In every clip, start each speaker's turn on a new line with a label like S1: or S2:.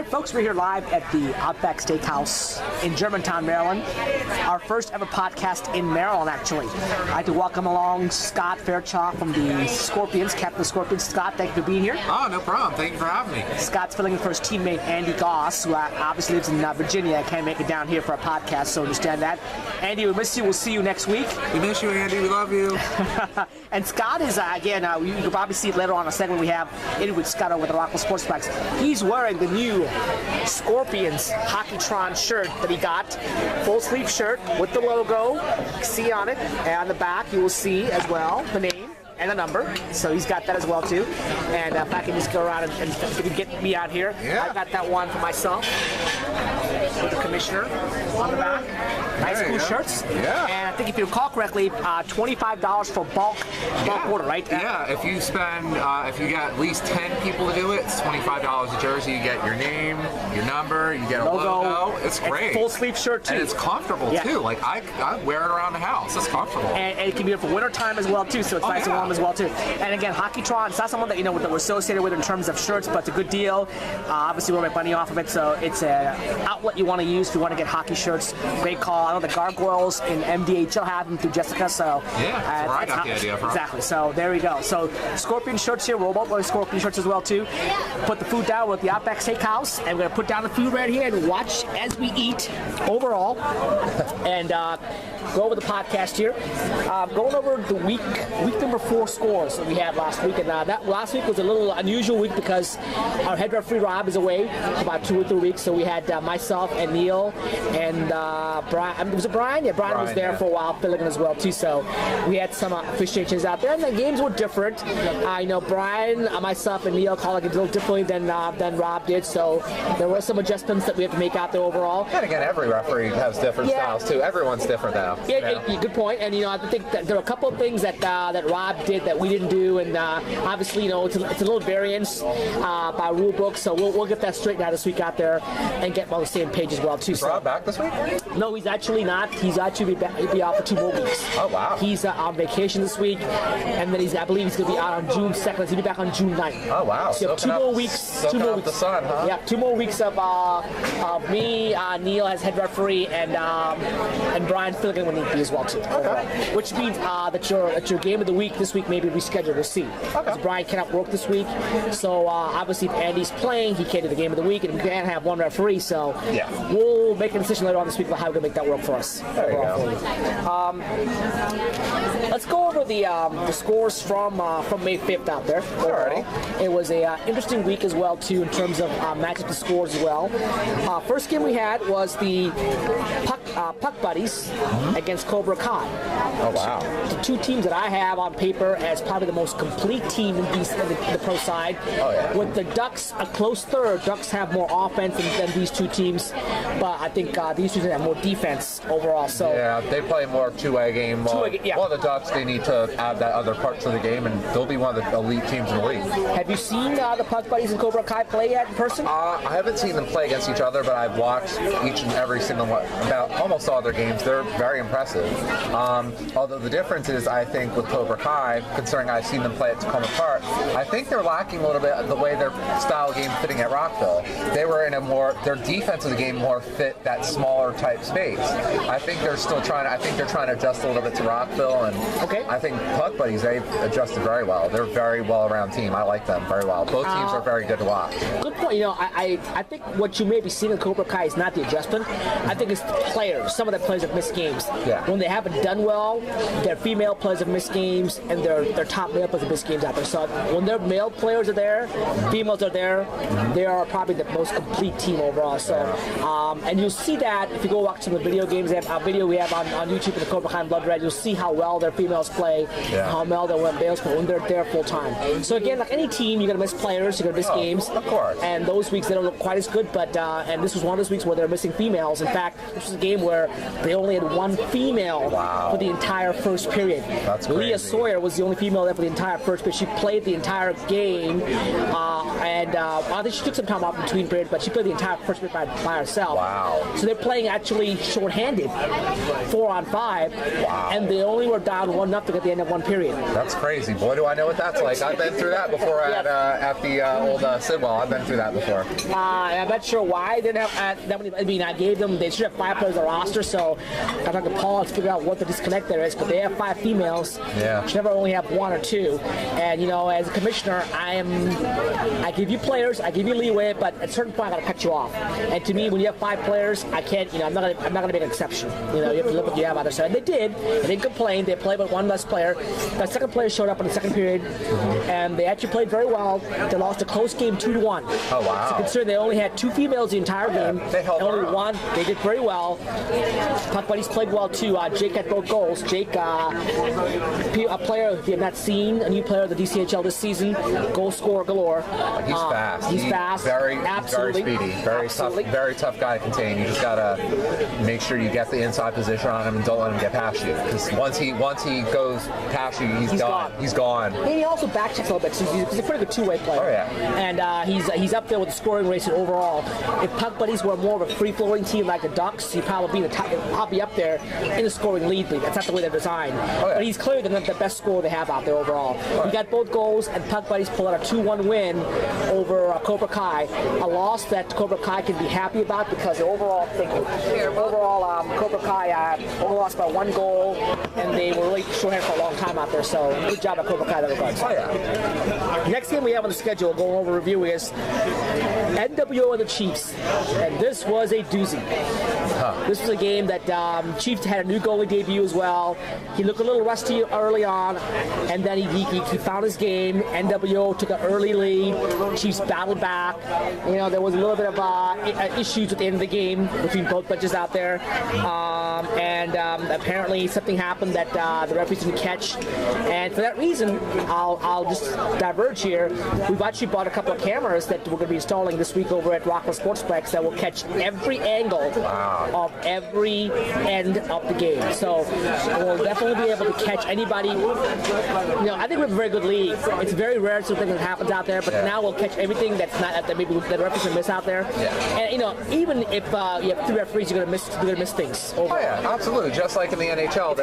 S1: Folks, we're here live at the Outback Steakhouse in Germantown, Maryland. Our first ever podcast in Maryland, actually. I'd like to welcome along Scott Fairchild from the Scorpions, Captain of the Scorpions. Scott, thank you for being here.
S2: Oh, no problem. Thank you for having me.
S1: Scott's filling in for his teammate Andy Goss, who obviously lives in Virginia. Can't make it down here for a podcast, so understand that. Andy, we miss you. We'll see you next week.
S2: We miss you, Andy. We love you.
S1: And Scott is, again, you can probably see it later on in a segment we have in with Scott over the Rockwell Sportsplex. He's wearing the new Scorpions Hockeytron shirt that he got. Full sleeve shirt with the logo. See on it. And on the back, you will see as well the name and the number. So he's got that as well, too. And if I can just go around and if you can get me out here. Yeah. I got that one for myself with the commissioner on the back. Nice cool shirts. Yeah. And I think if you recall correctly, $25 for bulk order, right?
S2: Yeah. If you spend, if you get at least 10 people to do it, it's $25 a jersey. You get your name, your number, you get a logo. It's great.
S1: Full sleeve shirt too.
S2: And it's comfortable too. Like I wear it around the house. It's comfortable.
S1: And it can be for winter time as well too. So it's nice and warm as well too. And again, Hockeytron, it's not someone that that we're associated with in terms of shirts, but it's a good deal. Obviously, we want to make money off of it, so it's an outlet you want to use if you want to get hockey shirts. Great call. I know the Gargoyles in MDHL have them through Jessica, so
S2: that's where I got the idea from.
S1: Exactly. So there we go. So Scorpion shirts here. We're both wearing Scorpion shirts as well too. Put the food down with the Outback Steakhouse, and we're gonna put down the food right here and watch as we eat overall, and go over the podcast here. Going over the week number 4 scores that we had last week, and that last week was a little unusual week because our head referee Rob is away for about 2 or 3 weeks. So we had myself and Neil and Brian. Was it Brian? Yeah, Brian was there for a while filling in as well too. So we had some officiations out there, and the games were different. Brian, myself, and Neil called it a little differently than Rob did. So there were some adjustments that we had to make out there overall.
S3: And again, every referee has different styles too. Everyone's different now.
S1: Yeah, good point. And I think that there are a couple of things that Rob did that we didn't do, and obviously it's a little variance by rule book. So we'll get that straightened out this week out there and get on the same page as well too.
S3: Is Rob back this week?
S1: No, he's actually not. He's actually he'll be out for 2 more weeks.
S3: Oh wow.
S1: He's on vacation this week, and then I believe he's going to be out on June 2nd. He'll be back on June 9th.
S3: Oh wow.
S1: So 2 more weeks. 2 more weeks.
S3: The sun, huh?
S1: Yeah, 2 more weeks of me, Neil as head referee, and Brian filling in when need be as well too. Okay. Which means that your game of the week this week may be rescheduled. We'll see. Okay. Brian cannot work this week, so obviously if Andy's playing, he can't do the game of the week, and we can't have one referee. So we'll make a decision later on this week about how we're going to make that work for us.
S3: There you go.
S1: Let's go over the scores from May 5th out there.
S3: Alrighty.
S1: It was a interesting week as well too in terms of matchup scores as well. First game we had was the Puck Buddies against Cobra Kai.
S3: Oh wow.
S1: The 2 teams that I have on paper as probably the most complete team in the pro side.
S3: Oh yeah.
S1: With the Ducks a close third. Ducks have more offense than these 2 teams, but I think these 2 teams have more defense overall. So
S3: yeah, they play more two-way game. Well, the Ducks, they need to add that other part to the game, and they'll be one of the elite teams in the league.
S1: Have you seen the Puck Buddies and Cobra Kai play yet in person?
S3: I haven't seen them play against each other, but I've watched each and every single one, about almost all their games. They're very impressive. Although the difference is, I think, with Cobra Kai, considering I've seen them play at Tacoma Park, I think they're lacking a little bit of the way their style game fitting at Rockville. They were in their defense of the game more fit that smaller type space. I think they're trying to adjust a little bit to Rockville, and I think Puck Buddies, they've adjusted very well. They're a very well-rounded team. I like them very well. Both teams are very good to watch.
S1: Good point. I think what you may be seeing in Cobra Kai is not the adjustment. I think it's the players. Some of the players have missed games.
S3: Yeah.
S1: When they haven't done well, their female players have missed games, and their top male players have missed games out there. So when their male players are there, females are there, they are probably the most complete team overall. So And you'll see that if you go watch some of the video games, video we have on YouTube in the Cobra Kai and Blood Red, you'll see how well their females play, how well their males play when they're there full time. So again, like any team, you're going to miss players, you're going to miss games.
S3: Of course.
S1: And those weeks, they don't look quite as good, but and this was one of those weeks where they're missing females. In fact, this was a game where they only had one female for the entire first period.
S3: That's crazy.
S1: Leah Sawyer was the only female there for the entire first period. She played the entire game, I think she took some time off between periods, but she played the entire first period by herself.
S3: Wow.
S1: So they're playing actually short-handed, 4-on-5, and they only were down 1-0 at the end of one period.
S3: That's crazy. Boy, do I know what that's like. I've been through that before at the old Sidwell. I've been through that before.
S1: I'm not sure why they didn't have that many. I mean, I gave them, they should have 5 players on the roster, so I talked to Paul to figure out what the disconnect there is, but they have 5 females.
S3: Yeah.
S1: Should never only have 1 or 2. And, you know, as a commissioner, I give you players, I give you leeway, but at a certain point, I got to cut you off. And to me, when you have 5 players, I can't, you know, I'm not gonna make an exception. You know, you have to look what you have on the side. They did. They didn't complain. They played with 1 less player. The second player showed up in the second period, and they actually played very well. They lost a close game 2-1.
S3: Oh, wow.
S1: So considering they only had 2 females the entire game,
S3: they held
S1: only
S3: their own.
S1: 1, they did very well. Puck Buddies played well too. Jake had both goals. Jake, a player if you have not seen, a new player of the DCHL this season, goal scorer galore.
S3: He's fast.
S1: He's fast.
S3: Very
S1: Absolutely.
S3: speedy. Very tough guy to contain. You just gotta make sure you get the inside position on him and don't let him get past you. Because once he goes past you, he's gone. He's gone.
S1: And he also backchecks a little bit. So he's a pretty good two-way player.
S3: Oh yeah.
S1: And he's up there with the scoring race and overall. If Puck Buddies were more of a free-flowing team like the Ducks, he'd probably be probably up there in the scoring lead. That's not the way they're designed.
S3: Oh, yeah.
S1: But he's clearly the best scorer they have out there overall. He got both goals, and Puck Buddies pulled out a 2-1 win over Cobra Kai. A loss that Cobra Kai can be happy about because overall, Cobra Kai only lost by 1 goal, and they were really short-handed for a long time out there. So good job at Cobra Kai in that regards.
S3: Oh yeah.
S1: Next game we have on the schedule, going over review, is NWO and the Chiefs, and this was a doozy. This was a game that Chiefs had a new goalie debut as well. He looked a little rusty early on, and then he found his game. NWO took an early lead. Chiefs battled back. You know, there was a little bit of issues at the end of the game between both bunches out there, and apparently something happened that the referees didn't catch. And for that reason, I'll just diverge here. We've actually bought a couple of cameras that we're going to be installing this week over at Rockwell Sportsplex that will catch every angle of every end of the game. So we'll definitely be able to catch anybody. You know, I think we have a very good league. It's very rare something that happens out there, but now we'll catch everything that's not that maybe the referees will miss out there.
S3: Yeah.
S1: And you know, even if you have 3 referees, you're gonna miss things. Overall.
S3: Oh yeah, absolutely. Just like in the NHL,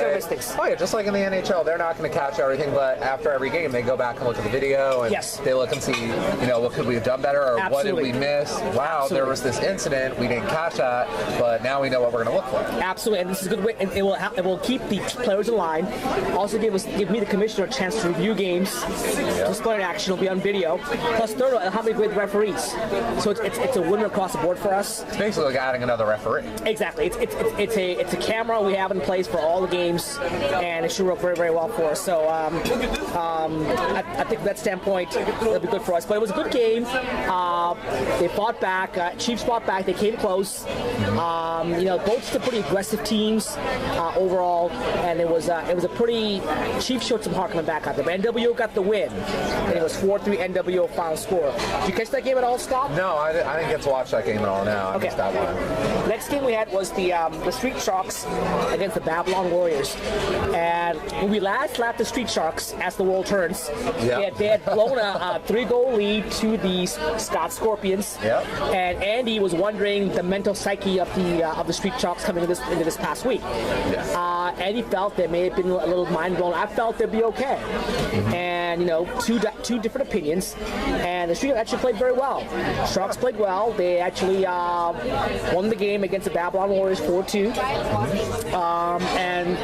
S3: just like in the NHL, they're not going to catch everything, but after every game, they go back and look at the video and they look and see, you know, what could we have done better or what did we miss? Wow, there was this incident, we didn't catch that, but now we know what we're going to look for.
S1: Absolutely, and this is a good way, and it will keep the players in line. Also give me the commissioner a chance to review games. Display action will be on video. Plus, third, how many great referees. So it's a winner across the board for us.
S3: It's basically like adding another referee.
S1: Exactly. It's a camera we have in place for all the games, and it should work very, very well for us. So I think from that standpoint, it'll be good for us. But it was a good game. They fought back. Chiefs fought back. They came close. You know, both still pretty aggressive teams overall, and it was a pretty. Chiefs showed some heart coming back out there. But NWO got the win, and it was 4-3 NWO final score. Did you catch that game at all, Scott?
S3: No, I didn't get to watch that game at all. No, I missed that one.
S1: Next game we had was the Street Sharks against the Babylon Warriors, and when we last lapped the Street Sharks as the world turns, they had blown a 3-goal lead to the Scott Scorpions, and Andy was wondering the mental psyche of the Street Sharks coming into this past week. Andy felt they may have been a little mind blown. I felt they'd be okay, and you know, two different opinions, and the Street actually played very well. Sharks played well. They actually won the game against the Babylon Warriors 4-2. And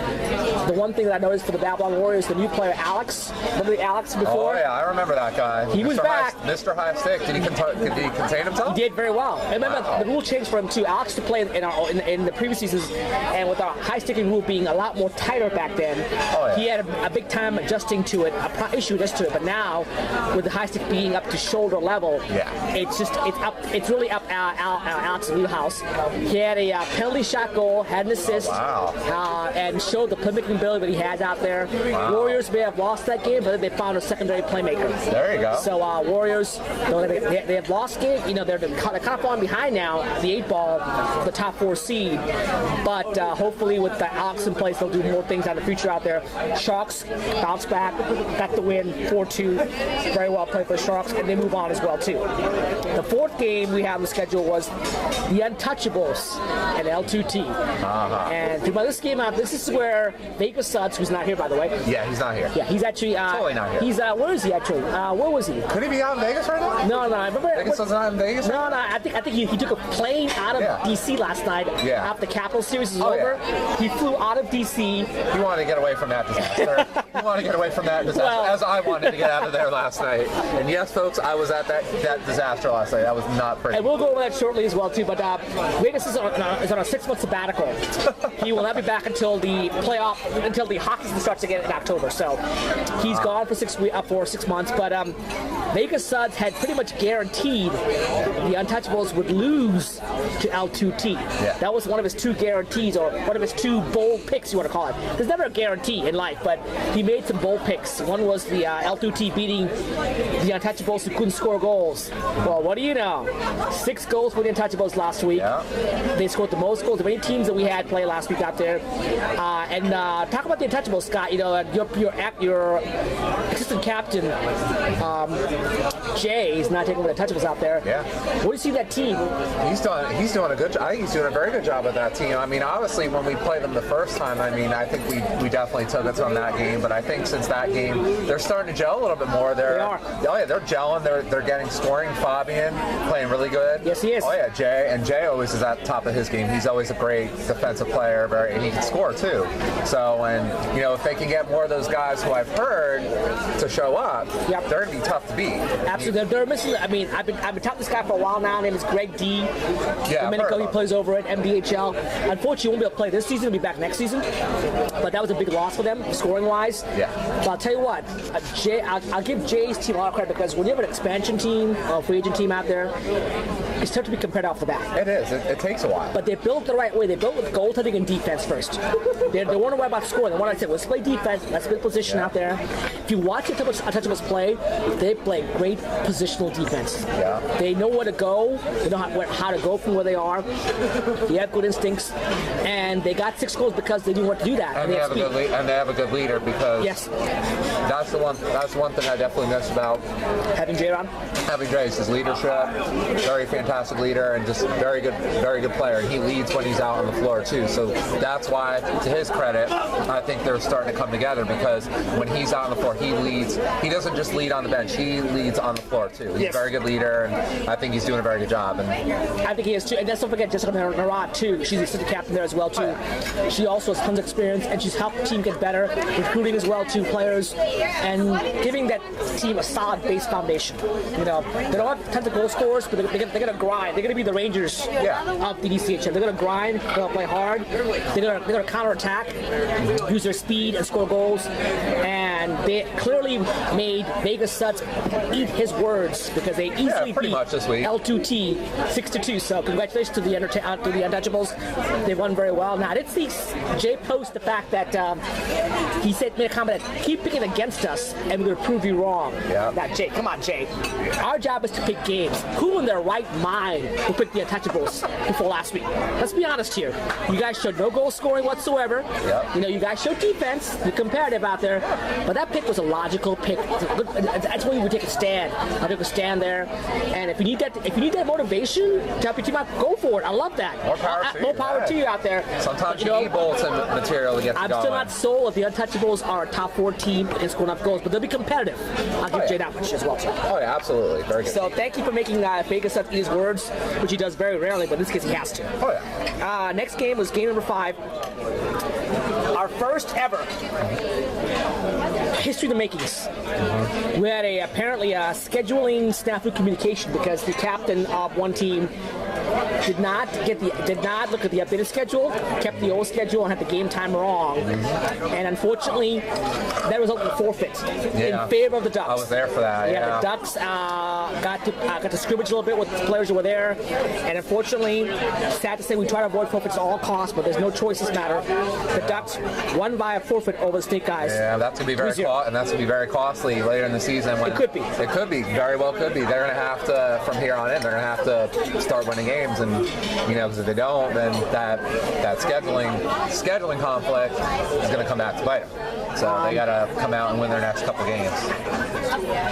S1: the one thing that I noticed for the Babylon Warriors, the new player Alex. Remember the Alex before?
S3: Oh yeah, I remember that guy.
S1: He was back.
S3: Mr. High Stick. Did he contain himself?
S1: He did very well. And remember, the rule changed for him too. Alex to play in the previous seasons, and with our high sticking rule being a lot more tighter back then, he had a big time adjusting to it, issue just to it. But now, with the high stick being up to shoulder level, it's really up Alex's wheelhouse. He had a penalty shot goal, had an assist, and showed the playmaking ability that he has out there. Warriors may have lost that game, but they found a secondary playmaker.
S3: There you go.
S1: So Warriors, they have lost game. You know, they're kind of falling behind now, the 8-ball, the top 4 seed. But hopefully with the Alex in place, they'll do more things in the future out there. Sharks bounce back, got the win 4-2. Very well played for the Sharks, and they move on as well too. The 4th game we have on the schedule was the Untouchables at L2T. And about this game out, this is where Vegas Suds, who's not here by the way.
S3: Yeah, he's not here.
S1: Yeah, he's actually
S3: totally not here.
S1: He's where is he actually? Where was he?
S3: Could he be out in Vegas right now?
S1: No, I remember.
S3: Vegas Suds not in Vegas?
S1: No, I think he took a plane out of DC last night after the Capitol series is over. Yeah. He flew out of DC.
S3: He wanted to get away from that disaster. As I wanted to get out of there last night. And yes, folks, I was at that disaster last night. That was not pretty.
S1: And we'll go over that shortly as well too. But Vegas is on a 6-month sabbatical. He will not be back until the hockey season starts again in October. So he's gone for 6 months. But Vegas Suds had pretty much guaranteed the Untouchables would lose to L2T.
S3: Yeah.
S1: That was one of his 2 guarantees, or one of his 2 bold picks, you want to call it. There's never a guarantee in life, but he made some bold picks. One was the L2T beating the Untouchables who couldn't score goals. Well, what do you know? 6 goals for the Untouchables last week. Yeah. They scored the most goals of any teams that we had play last week out there. And talk about the Untouchables, Scott. You know, your assistant captain, Jay, is not taking the Untouchables out there.
S3: Yeah.
S1: What do you see that team?
S3: He's doing a good job. I think he's doing a very good job with that team. I mean, obviously, when we played them the first time, I mean, I think we definitely took it from that game. But I think since that game, they're starting to gel a little bit more.
S1: They are.
S3: Oh yeah, they're gelling. They're getting scoring. Fabian playing really good.
S1: Yes, he is.
S3: Oh yeah, Jay always is at the top of his game. He's always a great defensive player, and he can score too. So, and you know, if they can get more of those guys who I've heard to show up, they're gonna be tough to beat.
S1: Absolutely, they're missing. I mean, I've been talking this guy for a while now. His name is Greg D. Domenico, he plays over at MDHL. Unfortunately, he won't be able to play this season. He'll be back next season. But that was a big loss for them, scoring-wise.
S3: Yeah.
S1: But I'll tell you what, I'll give Jay's team a lot of credit, because when you have an expansion team, a free agent team out there, it's tough to be compared off the bat.
S3: It is. It takes a while.
S1: But they built the right way. They built with goaltending and defense first. They weren't worried about scoring. They wanted to say, let's play defense. Let's build position out there. If you watch the Untouchables play, they play great positional defense.
S3: Yeah.
S1: They know where to go. They know how to go from where they are. They have good instincts. And they got 6 goals because they knew what to do that.
S3: And they have a good leader, because that's the one thing I definitely miss about
S1: having Jay around.
S3: Having Jay is his leadership. Very fantastic leader, and just very good player. And he leads when he's out on the floor too. So that's why, to his credit, I think they're starting to come together, because when he's out on the floor, he leads. He doesn't just lead on the bench; he leads on the floor too. He's a very good leader, and I think he's doing a very good job. And
S1: I think he is too. And let's don't forget Jessica Narad too. She's the assistant captain there as well too. She also has tons of experience, and she's helped the team get better, recruiting as well to players, and giving that team a solid base foundation. You know, they don't have tons of goal scorers, but they're going to grind. They're going to be the Rangers of the DCHL. They're going to grind. They're going to play hard. They're going to counterattack, use their speed, and score goals. And they clearly made Vegas Suds eat his words, because they easily beat L2T 6-2. So congratulations to the Untouchables. They won very well. Now I did see Jay post the fact that he made a comment that keep picking against us, and we're going to prove you wrong.
S3: Yeah.
S1: Now Jay, come on Jay. Our job is to pick games. Who in their right mind will pick the Untouchables before last week? Let's be honest here. You guys showed no goal scoring whatsoever.
S3: Yep.
S1: You know, you guys showed defense. You're comparative out there. But that pick was a logical pick. That's when you would take a stand. I took a stand there. And if you need that motivation to help your team out, go for it. I love that.
S3: More power to you
S1: out there.
S3: Sometimes you need bulletin material to get you
S1: I'm
S3: going.
S1: still not sold if the Untouchables are a top 4 team and score enough goals, but they'll be competitive. I'll give Jay that much as well, too.
S3: Oh, yeah, absolutely. Very good.
S1: So thank you for making Vegas up eat his words, which he does very rarely, but in this case he has to.
S3: Oh, yeah.
S1: Next game was game number 5. Our first ever history of the makings. We had apparently a scheduling snafu communication because the captain of one team did not look at the updated schedule, kept the old schedule, and had the game time wrong. And unfortunately, that resulted in a forfeit in favor of the Ducks.
S3: I was there for that.
S1: Yeah, the Ducks got to scrimmage a little bit with the players who were there, and unfortunately, sad to say, we try to avoid forfeits at all costs, but there's no choice in this matter. The Ducks won by a forfeit over the State Guys.
S3: Yeah, that's gonna be very costly later in the season. When
S1: it could be.
S3: It could be. Very well could be. They're gonna have to, from here on in, they're gonna have to start winning games, and because if they don't, then that scheduling conflict is gonna come back to bite them. So they gotta come out and win their next couple games.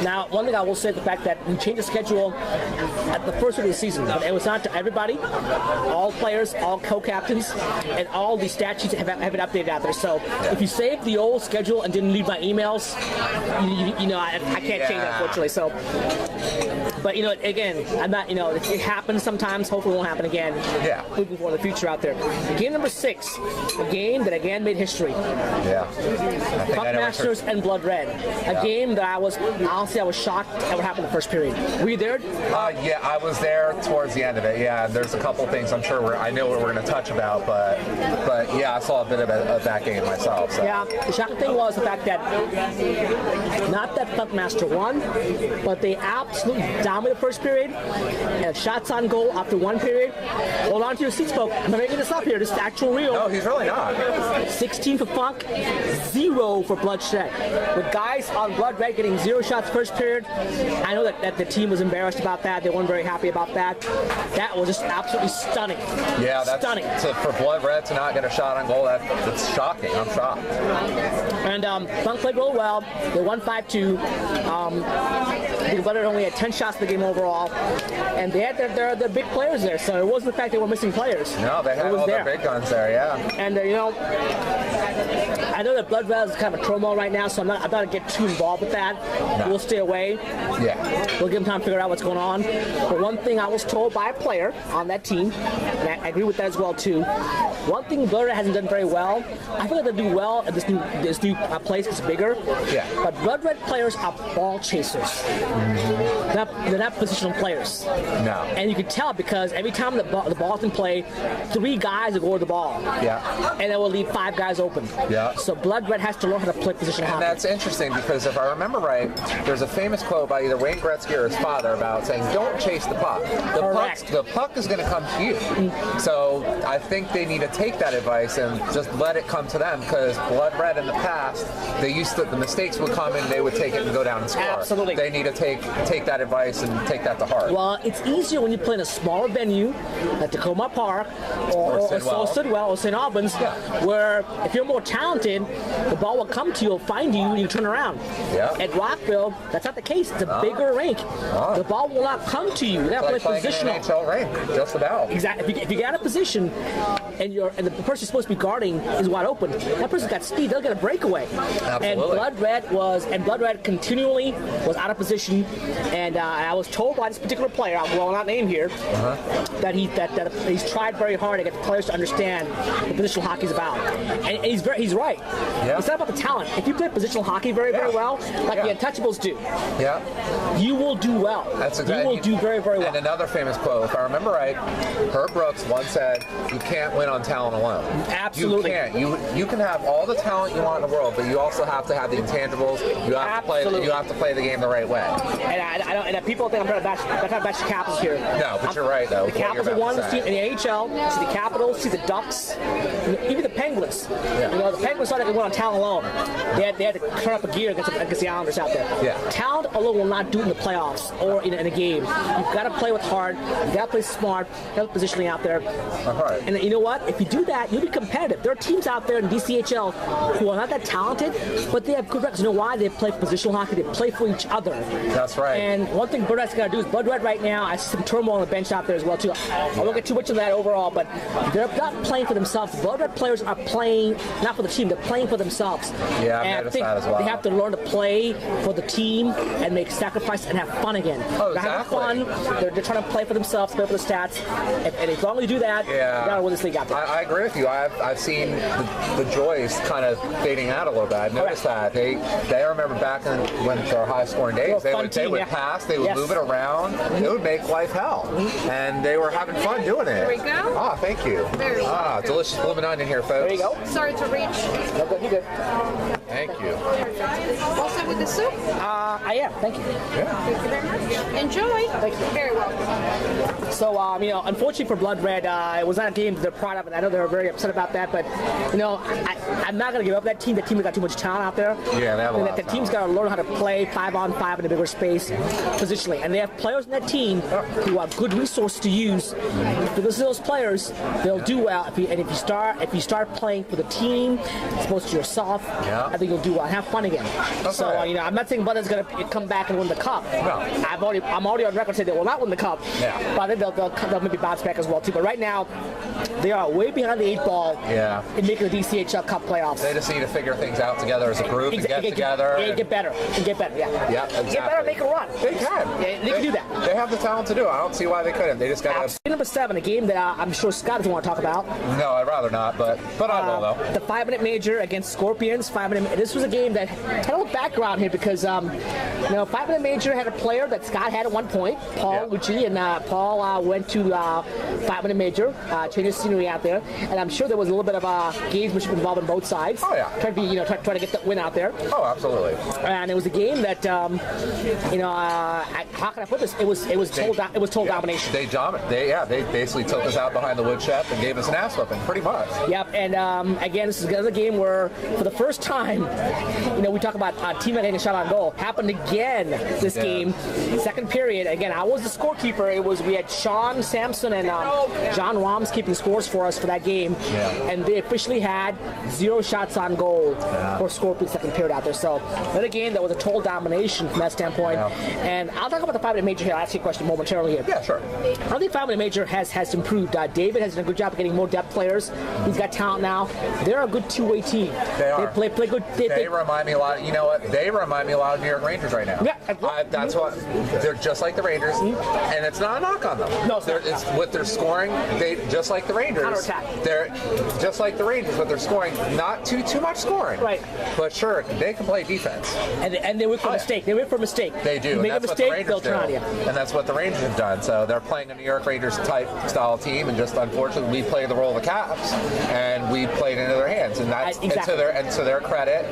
S1: Now, one thing I will say is the fact that we changed the schedule at the first week of the season, but it was not to everybody, all players, all co-captains, and all the stat sheets have been updated out there. So if you saved the old schedule and didn't read my emails, I can't change that, unfortunately. So, but again, I'm not, it happens sometimes. Hopefully, it won't happen again.
S3: Yeah.
S1: Moving forward in the future out there. Game number 6, a game that again made history.
S3: Yeah.
S1: Buckmasters and Blood Red. A game that I was shocked at what happened in the first period. Were you there?
S3: Yeah, I was there towards the end of it. Yeah, there's a couple things I'm sure I know what we're going to touch about, but yeah, I saw a bit of that game myself. So.
S1: Yeah, the shocking thing was the fact that not that Buckmaster won, but they absolutely dominated the first period. And shots on goal after one period. Hold on to your seats, folks. I'm not making this up here. This is actual real.
S3: No, he's really not.
S1: 16 for Funk, 0 for Bloodshed. With guys on Blood Red getting 0 shots first period, I know that the team was embarrassed about that. They weren't very happy about that. That was just absolutely stunning.
S3: Yeah, that's stunning. For Blood Red to not get a shot on goal, that's shocking. I'm shocked.
S1: And Funk played real well. They won 5-2. I think Blood Red only had 10 shots in the game overall, and they had their big players there. So it wasn't the fact they were missing players.
S3: No, they had all their big guns there. Yeah.
S1: And I know that Blood Red is kind of a turmoil right now, so I'm not going to get too involved with that. No. We'll stay away.
S3: Yeah.
S1: We'll give them time to figure out what's going on. But one thing I was told by a player on that team, and I agree with that as well too. One thing Blood Red hasn't done very well. I feel like they'll do well at this new place. It's bigger.
S3: Yeah.
S1: But Blood Red players are ball chasers. Mm-hmm. They're not positional players.
S3: No.
S1: And you can tell because every time the ball's in play, 3 guys will go to the ball.
S3: Yeah.
S1: And it will leave 5 guys open.
S3: Yeah.
S1: So Blood Red has to learn how to play positional hockey.
S3: And that's interesting because if I remember right, there's a famous quote by either Wayne Gretzky or his father about saying, "Don't chase the puck. The puck is going to come to you." Mm-hmm. So I think they need to take that advice and just let it come to them because Blood Red in the past, the mistakes would come and they would take it and go down and score.
S1: Absolutely.
S3: They need to take that advice and take that to heart.
S1: Well, it's easier when you play in a smaller venue like Tacoma Park or Sidwell or St. Albans, where if you're more talented, the ball will come to you, will find you, and you turn around.
S3: Yeah.
S1: At Rockville, that's not the case. It's a bigger rink. The ball will not come to you. You got to play positional.
S3: An NHL rink, just about.
S1: Exactly. If you get out of position and the person you're supposed to be guarding is wide open, that person's got speed. They'll get a breakaway.
S3: Absolutely.
S1: And Blood Red continually was out of position. And I was told by this particular player, I will not name here, that he's tried very hard to get the players to understand what positional hockey is about. And he's right. Yeah. It's not about the talent. If you play positional hockey very well, like the Untouchables do, you will do well.
S3: That's exactly.
S1: You will do very, very well.
S3: And another famous quote, if I remember right, Herb Brooks once said, "You can't win on talent alone."
S1: Absolutely.
S3: You can't. You can have all the talent you want in the world, but you also have to have the intangibles. You have to play the game the right way.
S1: And people think I'm trying to bash the Capitals here.
S3: No, but you're right though.
S1: The Capitals have won this team in the AHL. See the Capitals, see the Ducks, even the Penguins. Penguins. The Penguins thought they could win on talent alone. They had to turn up a gear against the Islanders out there.
S3: Yeah.
S1: Talent alone will not do it in the playoffs or in a game. You've got to play with heart. You've got to play smart. Have positioning out there.
S3: Right.
S1: And you know what? If you do that, you'll be competitive. There are teams out there in DCHL who are not that talented, but they have good records. You know why? They play positional hockey. They play for each other.
S3: That's right.
S1: And one thing Blood Red's got to do is Blood Red right now, I see some turmoil on the bench out there as well, too. I won't get too much of that overall, but they're not playing for themselves. Blood Red players are playing not for the team. They're playing for themselves.
S3: Yeah, I've noticed that as well.
S1: They have to learn to play for the team and make sacrifice and have fun again.
S3: Oh,
S1: they're having fun. They're trying to play for themselves, play for the stats. And as long as you do that, you got to win this league out there.
S3: I agree with you. I've seen the joys kind of fading out a little bit. I've noticed that. They I remember back when our high-scoring days, they would pass, they would move it around. It would make life hell. And they were having fun doing it.
S4: There we go.
S3: Ah, thank you.
S4: Very well.
S3: Delicious blooming onion here, folks.
S1: There you go.
S4: Sorry to reach.
S1: No, good, you're good.
S3: Thank you.
S4: Also with the soup.
S1: I am. Thank you.
S4: Thank you very much. Enjoy.
S1: Thank you.
S4: Very welcome.
S1: So, unfortunately for Blood Red, it was not a game that they're proud of, and I know they were very upset about that. But, I'm not going to give up that team. That team has got too much talent out there.
S3: Yeah, they have a lot of
S1: The team's got to learn how to play 5-on-5 in a bigger space, positionally. And they have players in that team who have good resources to use. If you listen to those players, they'll do well. If you start playing for the team, as opposed to yourself, I think you'll do well and have fun again.
S3: That's
S1: so,
S3: right.
S1: I'm not saying Blood Red's going to come back and win the cup.
S3: No.
S1: I'm already on record saying they will not win the cup.
S3: Yeah.
S1: But I think they'll maybe bounce back as well too. But right now, they are way behind the 8 ball in making the DCHL Cup playoffs.
S3: They just need to figure things out together as a group and get together.
S1: Get better. Yeah.
S3: Yeah, exactly.
S1: Get better, make a run.
S3: They can.
S1: Yeah, they can do that.
S3: They have the talent to do it. I don't see why they couldn't. They just got to.
S1: Number 7, a game that I'm sure Scott doesn't want to talk about.
S3: No, I'd rather not, but I will, though.
S1: The 5-minute major against Scorpions. 5-minute. This was a game that had a little background here because, 5-minute major had a player that Scott had at one point, Paul Lucci, and Paul went to 5-minute major, changed his scenery out there, and I'm sure there was a little bit of gamesmanship involved on both sides.
S3: Oh, yeah.
S1: Trying to get the win out there.
S3: Oh, absolutely.
S1: And it was a game that, how can I put this? It was total domination.
S3: They basically took us out behind the woodshed and gave us an ass whipping, pretty much.
S1: Yep, and again, this is another game where, for the first time, we talk about a team that getting a shot on goal. Happened again this game, second period. Again, I was the scorekeeper. We had Sean Sampson and John Roms keeping scores for us for that game, and they officially had 0 shots on goal for Scorpions second period out there. So another game that was a total domination from that standpoint. And I'll talk about the 5-minute major here. I'll ask you a question momentarily here.
S3: Yeah, sure.
S1: I think 5-minute major has improved. David has done a good job of getting more depth players. He's got talent now. They're a good two-way team.
S3: They are.
S1: They play good.
S3: They remind me a lot. You know what? They remind me a lot of New York Rangers right now.
S1: Yeah,
S3: that's what. They're just like the Rangers, and it's not a knock on them.
S1: No,
S3: it's with their scoring. They just like the Rangers.
S1: Counterattack.
S3: They're just like the Rangers with their scoring. Not too much scoring.
S1: Right.
S3: But sure, they can play defense.
S1: And they wait for a mistake. They wait for a mistake.
S3: They do.
S1: You make a mistake, they'll turn on you.
S3: And that's what the Rangers have done. So they're playing a New York Rangers type style team, and just unfortunately we play the role of the Caps, and we played into their hands. And that's
S1: exactly.
S3: and to their credit,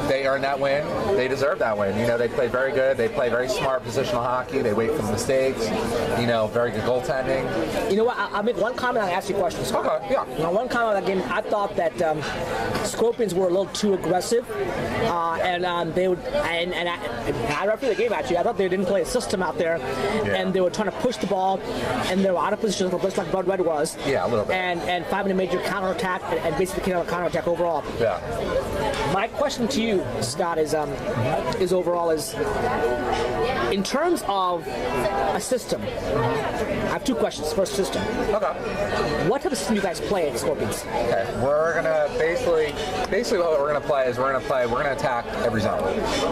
S3: they earned that win. They deserve that win. They play very good. They play very smart positional hockey. They wait for mistakes. Very good goaltending.
S1: You know what? I'll make one comment and ask you questions.
S3: Okay. Yeah.
S1: One comment on that game. I thought that Scorpions were a little too aggressive, and they would. And I refereed the game actually. I thought they didn't play a system out there, and they were trying to push the ball, and they were out of position, just like Blood Red was.
S3: Yeah, a little bit.
S1: And 5-minute major counterattack, and basically counterattack overall.
S3: Yeah.
S1: My question to you, Scott, is overall in terms of a system. I have 2 questions. First, system.
S3: Okay.
S1: What type of system do you guys play at Scorpions?
S3: Okay. We're gonna basically what we're gonna play is we're gonna attack every zone.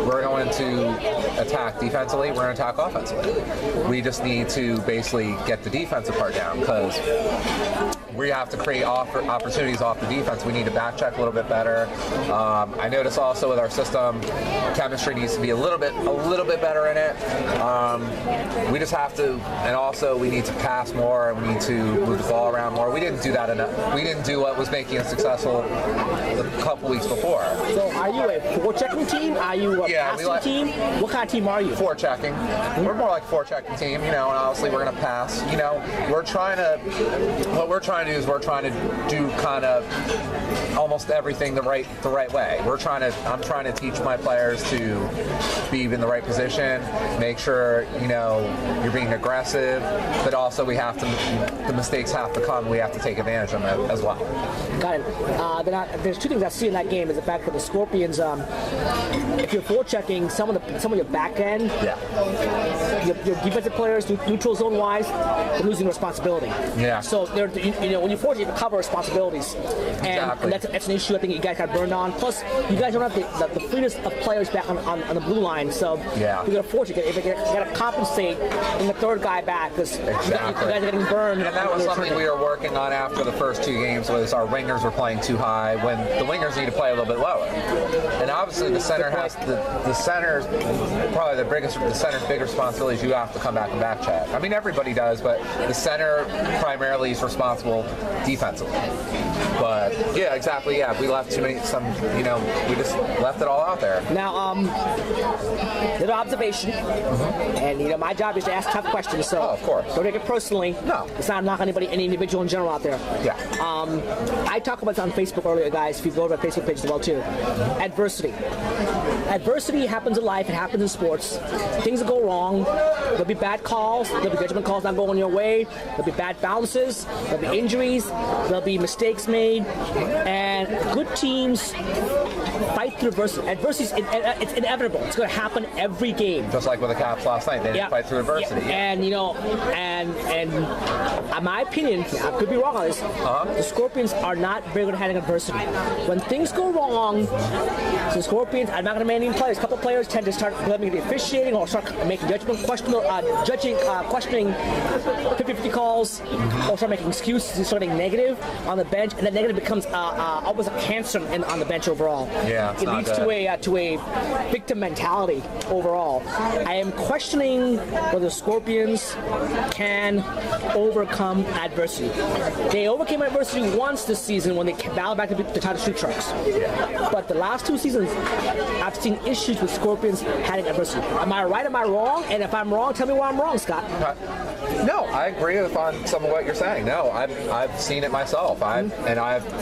S3: We're going to attack defensively. We're gonna attack offensively. We just need to basically get the defensive part down because we have to create opportunities off the defense. We need to back check a little bit better. I notice also with our system, chemistry needs to be a little bit better in it. We just have to, and also we need to pass more, and we need to move the ball around more. We didn't do that enough. We didn't do what was making us successful a couple weeks before. So
S1: are you a forechecking team? Are you a passing team? What kind of team are you?
S3: Forechecking. We're more like a forechecking team, and obviously we're going to pass. What we're trying trying to do is we're trying to do kind of almost everything the right way. I'm trying to teach my players to be in the right position, make sure you're being aggressive, but also the mistakes have to come. We have to take advantage of them as well.
S1: Got it. There's two things I see in that game. Is the fact that the Scorpions, if you're forechecking some of your back end, your defensive players, neutral zone wise, they're losing responsibility.
S3: Yeah.
S1: So they're when you force, you have to cover responsibilities, and that's an issue I think you guys got burned on. Plus, you guys don't have the freeness of players back on the blue line, so you're gonna force you got to compensate in the third guy back because you guys are getting burned.
S3: And that was something we were working on after the first two games. Was our wingers were playing too high when the wingers need to play a little bit lower. And obviously the center has the center's probably the center's big responsibility is you have to come back and back check. I mean everybody does, but the center primarily is responsible defensively. But yeah, exactly. Yeah, we left we just left it all out there.
S1: Now, little observation, and my job is to ask tough questions. So
S3: of course,
S1: don't take it personally.
S3: No,
S1: it's not knocking any individual in general out there.
S3: Yeah.
S1: I talked about this on Facebook earlier, guys. If you go to our Facebook page as well too, adversity. Adversity happens in life. It happens in sports. Things will go wrong. There'll be bad calls. There'll be judgment calls not going your way. There'll be bad bounces. There'll be injuries. There'll be mistakes made. And good teams fight through adversity. Adversity it's inevitable. It's going to happen every game.
S3: Just like with the Caps last night, they didn't fight through adversity.
S1: And and in my opinion, I could be wrong on this. The Scorpions are not very good at handling adversity. When things go wrong, the Scorpions, I'm not going to name players. A couple players tend to start blaming the officiating or start making questioning 50-50 calls, or start making excuses, starting negative on the bench, and that negative becomes almost a cancer on the bench overall.
S3: Yeah,
S1: it leads to a victim mentality overall. I am questioning whether the Scorpions can overcome adversity. They overcame adversity once this season when they battled back the Title Street Sharks. But the last two seasons, I've seen issues with Scorpions handling adversity. Am I right? Am I wrong? And if I'm wrong, tell me why I'm wrong, Scott.
S3: No, I agree on some of what you're saying. No, I've seen it myself. I've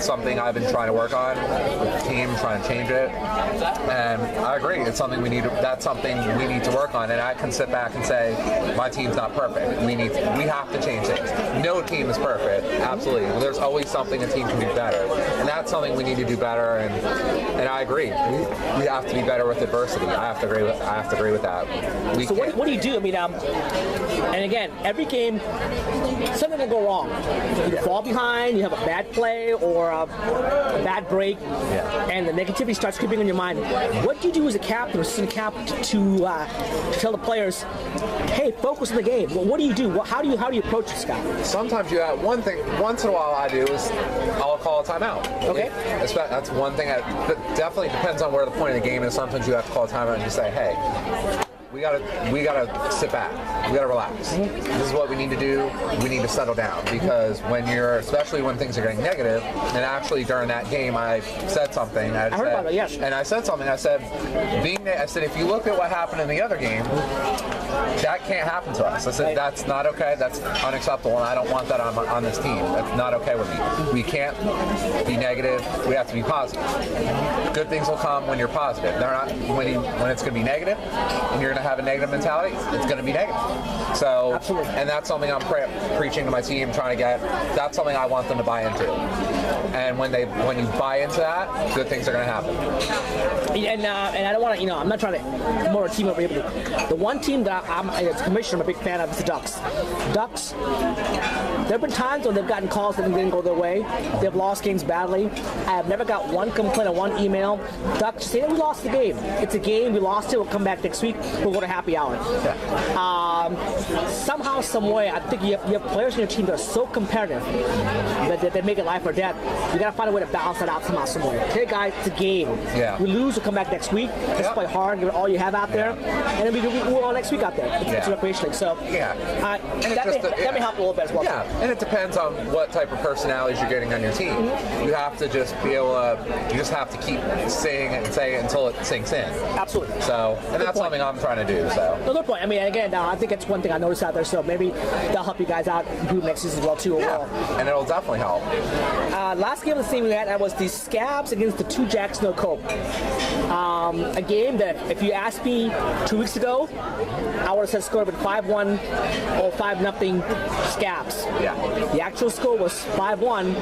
S3: something I've been trying to work on with the team, trying to change it. And I agree. It's something that's something we need to work on. And I can sit back and say, my team's not perfect. We have to change things. No team is perfect. Absolutely. There's always something a team can do better. And that's something we need to do better. And I agree. We have to be better with adversity. I have to agree with that.
S1: So what do you do? I mean, and again, every game, something will go wrong. You fall behind, you have a bad play or a bad break, and the negativity starts creeping in your mind. What do you do as a captain or assistant captain to tell the players, hey, focus on the game? Well, what do you do? How do you approach it, Scott?
S3: Sometimes you have one thing. Once in a while, I do is I'll call a timeout.
S1: Okay.
S3: That's one thing. But definitely depends on where the point of the game is. Sometimes you have to call a timeout and just say, hey, we gotta sit back. We gotta relax. This is what we need to do. We need to settle down because especially when things are getting negative. And actually during that game, I said something.
S1: I heard about it. Yes.
S3: And I said something. I said, if you look at what happened in the other game, that can't happen to us. I said that's not okay. That's unacceptable, and I don't want that on this team. That's not okay with me. We can't be negative. We have to be positive. Good things will come when you're positive. They're not when it's going to be negative, and you're going to have a negative mentality. It's going to be negative. So, absolutely. And that's something I'm preaching to my team, trying to get. That's something I want them to buy into. And when you buy into that, good things are going to happen.
S1: And I don't want to, I'm not trying to promote a team over here, but the one team that I'm as commissioner, I'm a big fan of is the Ducks. Ducks, there have been times when they've gotten calls that didn't go their way. They've lost games badly. I have never got one complaint or one email. Ducks say that we lost the game. It's a game. We lost it. We'll come back next week. We'll go to happy hour. Somehow, some way, I think you have players in your team that are so competitive that they make it life or death. you got to find a way to balance that out somehow, somewhere. Okay, guys, it's a game.
S3: Yeah.
S1: You lose, we'll come back next week. Just play hard, give it all you have out there, and then we go on next week out there. It's a recreation league. So that may help a little bit as well.
S3: Yeah, and it depends on what type of personalities you're getting on your team. You have to just be able to, you just have to keep saying it and saying it until it sinks in.
S1: Absolutely.
S3: So, and that's something I'm trying to do. So.
S1: No, good point. I mean, again, I think it's one thing I noticed out there. So maybe that'll help you guys out improve next season as well too. Overall.
S3: Yeah, and it'll definitely help.
S1: Last game of the season we had was the Scabs against the 2 Jacks No Cope. A game that if you asked me 2 weeks ago, I would have said score with 5-1 or 5-0 Scabs.
S3: Yeah.
S1: The actual score was 5-1,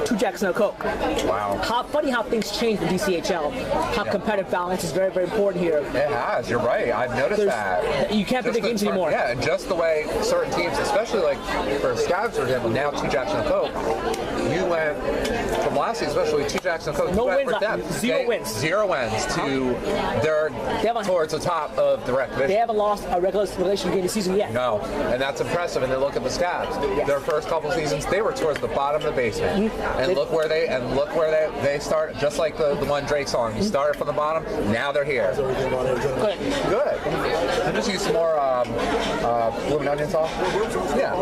S1: 2 Jacks No Cope.
S3: Wow.
S1: Funny how things change in DCHL. How competitive balance is very, very important here.
S3: It has. You're right. I've noticed that.
S1: You can't predict games anymore.
S3: Yeah, and just the way certain teams, especially like for Scabs, for example, now 2 Jacks No Cope, you went from last season, especially 2 Jacks No Cope.
S1: No wins.
S3: Zero wins to they're towards the top of the rec division.
S1: They haven't lost a regulation game this season yet.
S3: No, and that's impressive. And then look at the Scabs. Yes. Their first couple seasons, they were towards the bottom of the basement. And look where they started. Just like the one Drake song, you started from the bottom. Now they're here.
S1: Good.
S3: I just use some more blooming onion sauce. Yeah,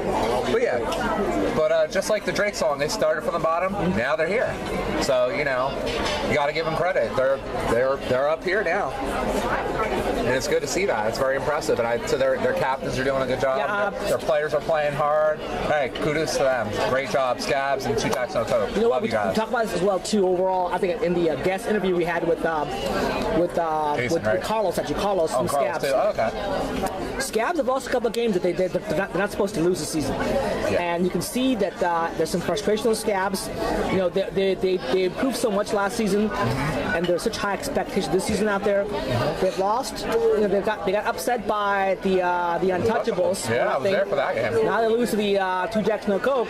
S3: but just like the Drake song, they started from the bottom. Now they're here. So you got to give them credit. They're up here now, and it's good to see that. It's very impressive. And so their captains are doing a good job.
S1: Yeah,
S3: their players are playing hard. Hey, kudos to them. Great job, Scabs and 2 Jacks No Cope.
S1: You know
S3: Love
S1: what?
S3: you guys.
S1: We talked about this as well too. Overall, I think in the guest interview we had with Carlos, actually Carlos from Scabs.
S3: Too. Oh, okay.
S1: Scabs have lost a couple of games that they're not supposed to lose this season, and you can see that there's some frustration on Scabs. They improved so much last season, and there's such high expectations this season out there. They've lost. They got upset by the Untouchables.
S3: Yeah, I was there for that game.
S1: Now they lose to the 2 Jacks No Cope.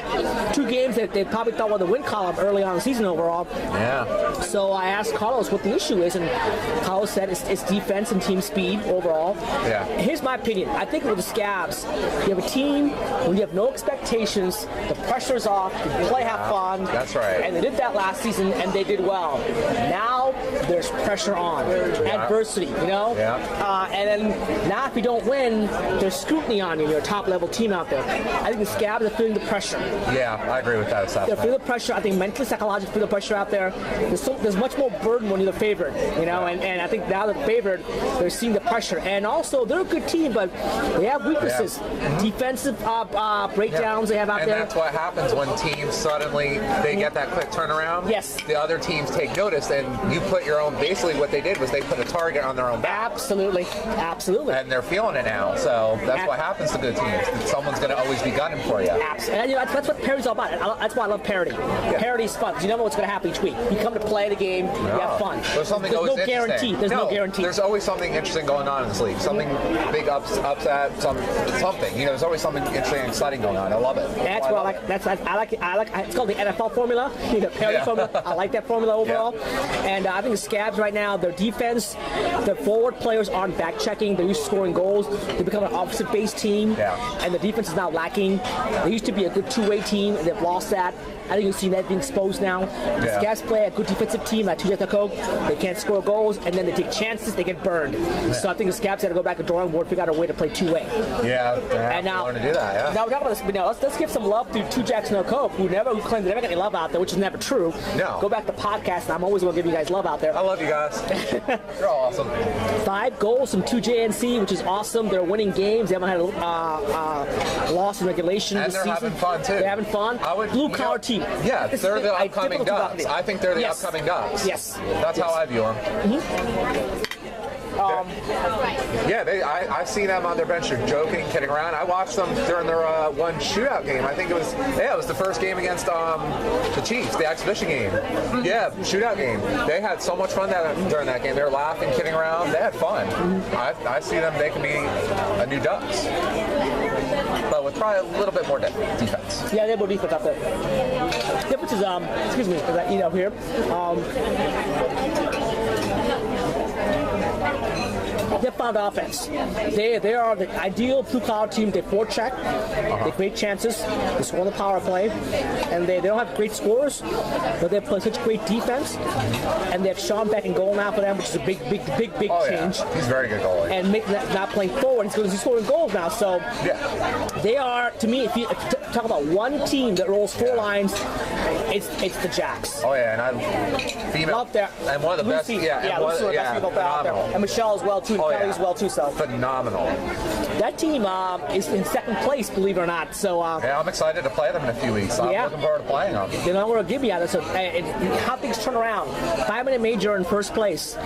S1: 2 games that they probably thought were the win column early on in the season overall.
S3: Yeah.
S1: So I asked Carlos what the issue is, and Carlos said it's defense and team speed overall.
S3: Yeah.
S1: Here's my opinion. I think with the Scabs, you have a team when you have no expectations, the pressure's off, you play, have fun.
S3: That's right.
S1: And they did that last season, and they did well. Now there's pressure on, adversity,
S3: Yeah.
S1: And then now if you don't win, there's scrutiny on you. You're a top-level team out there. I think the Scabs are feeling the pressure.
S3: Yeah, I agree with that assessment.
S1: They're feeling the pressure. I think mentally, psychologically, feel the pressure out there. There's much more burden when you're the favorite, and I think now the favorite, they're seeing the pressure. And also, they're a good team, but they have weaknesses. Defensive breakdowns they have out there.
S3: And that's what happens when teams suddenly, they get that quick turnaround.
S1: Yes.
S3: The other teams take notice, and you put your own, basically what they did was they put a target on their own back.
S1: Absolutely.
S3: And they're feeling it now. So that's what happens to good teams. Someone's going to always be gunning for you.
S1: Absolutely. And that's what parity's all about. That's why I love parity. Yeah. Parity's fun because you never know what's going to happen each week. You come to play the game, you have fun.
S3: There's something
S1: no
S3: always
S1: guarantee. There's no guarantee.
S3: There's always something interesting going on in this league. Something big upset, something. There's always something interesting and exciting going on. I love it.
S1: That's what I like. I like. It's called the NFL formula. The parity formula. I like that formula overall. Yeah. And I think the Scabs right now, their defense, their forward players aren't back checking. They're used to scoring goals. They become an offensive-based team. Yeah. And the defense is now lacking. They used to be a good two-way team, and they've lost that. I think you've seen that being exposed now. The Scabs play a good defensive team at 2 Jacks No Cope. They can't score goals, and then they take chances, they get burned. Yeah. So I think the Scabs got to go back to the drawing board, figure out a way to play two-way.
S3: Yeah, and now learn to do that. Yeah.
S1: Now we're talking about this, but now let's give some love to 2 Jacks No Cope, who claim they never got any love out there, which is never true.
S3: No.
S1: Go back to the podcast, and I'm always going to give you guys love out there.
S3: I love you guys. You're all awesome.
S1: 5 goals from 2JNC, which is awesome. They're winning games. They haven't had a loss in regulation
S3: and
S1: this
S3: they're
S1: season.
S3: Having fun too.
S1: They're having fun. Blue collar team.
S3: Yeah, they're the upcoming Ducks. I think they're the upcoming Ducks.
S1: Yes.
S3: That's how I view them. I see them on their bench. They're joking, kidding around. I watched them during their one shootout game. I think it was the first game against the Chiefs, the exhibition game. Yeah, shootout game. They had so much fun during that game. They were laughing, kidding around. They had fun. I see them. They can be a new Ducks, but with probably a little bit more defense.
S1: Yeah, they have more defense out there. Difference is excuse me, because I eat out here. They found offense. They are the ideal blue-collar team. They forecheck. They create chances. They score on the power play. And they don't have great scorers, but they play such great defense. And they have Sean Beck in goal now for them, which is a big change.
S3: Yeah. He's a very good goalie.
S1: And not playing forward, he's scoring goals now. So they are, to me, if you talk about one team that rolls 4 lines, it's the Jacks.
S3: Oh yeah, and female
S1: Love that.
S3: and one of the
S1: Lucy,
S3: best. Yeah,
S1: Lucy,
S3: phenomenal.
S1: and Michelle as well too, and Kelly as well too. So
S3: Phenomenal.
S1: that team is in second place, believe it or not. So
S3: Yeah, I'm excited to play them in a few weeks. I'm looking forward to playing them.
S1: they know where to give you at it. So how things turn around. 5-minute major in first place. 2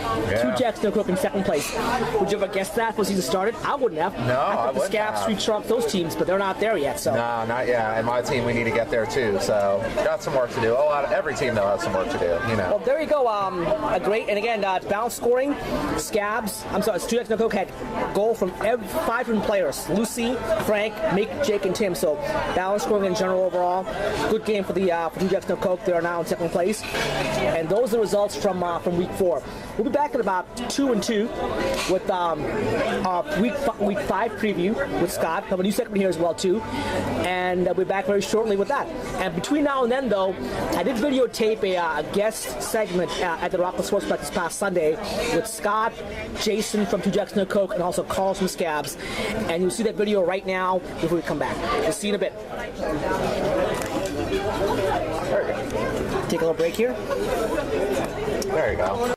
S1: Jacks, no Cook in second place. Would you ever guess that before the season started? I wouldn't have.
S3: No, I
S1: thought the
S3: wouldn't
S1: Scabs,
S3: have.
S1: Street Trump, those teams, but they're not there yet. So
S3: No, not yet. And my team, we need to get there too. So got some work to do. Every team though has some work to do. You know.
S1: well, there you go. A great, and again, balanced scoring. Scabs, I'm sorry, 2 Jacks, no Coke had goal from 5 different players. Lucy, Frank, Mick, Jake, and Tim. So balanced scoring in general overall. Good game for the 2 Jacks, no Coke. They are now in second place. And those are the results from week 4. We'll be back at about 2-2 with our week 5 preview with Scott. I have a new segment here as well too, and we'll be back very shortly with that. And between now and then, though, I did videotape a guest segment at the Rockland Sportsplex this past Sunday with Scott, Jason from 2 Jacks No Coke, and also Carlos from Scabs. And you'll see that video right now before we come back. We'll see you in a bit. Take a little break here.
S3: There you go.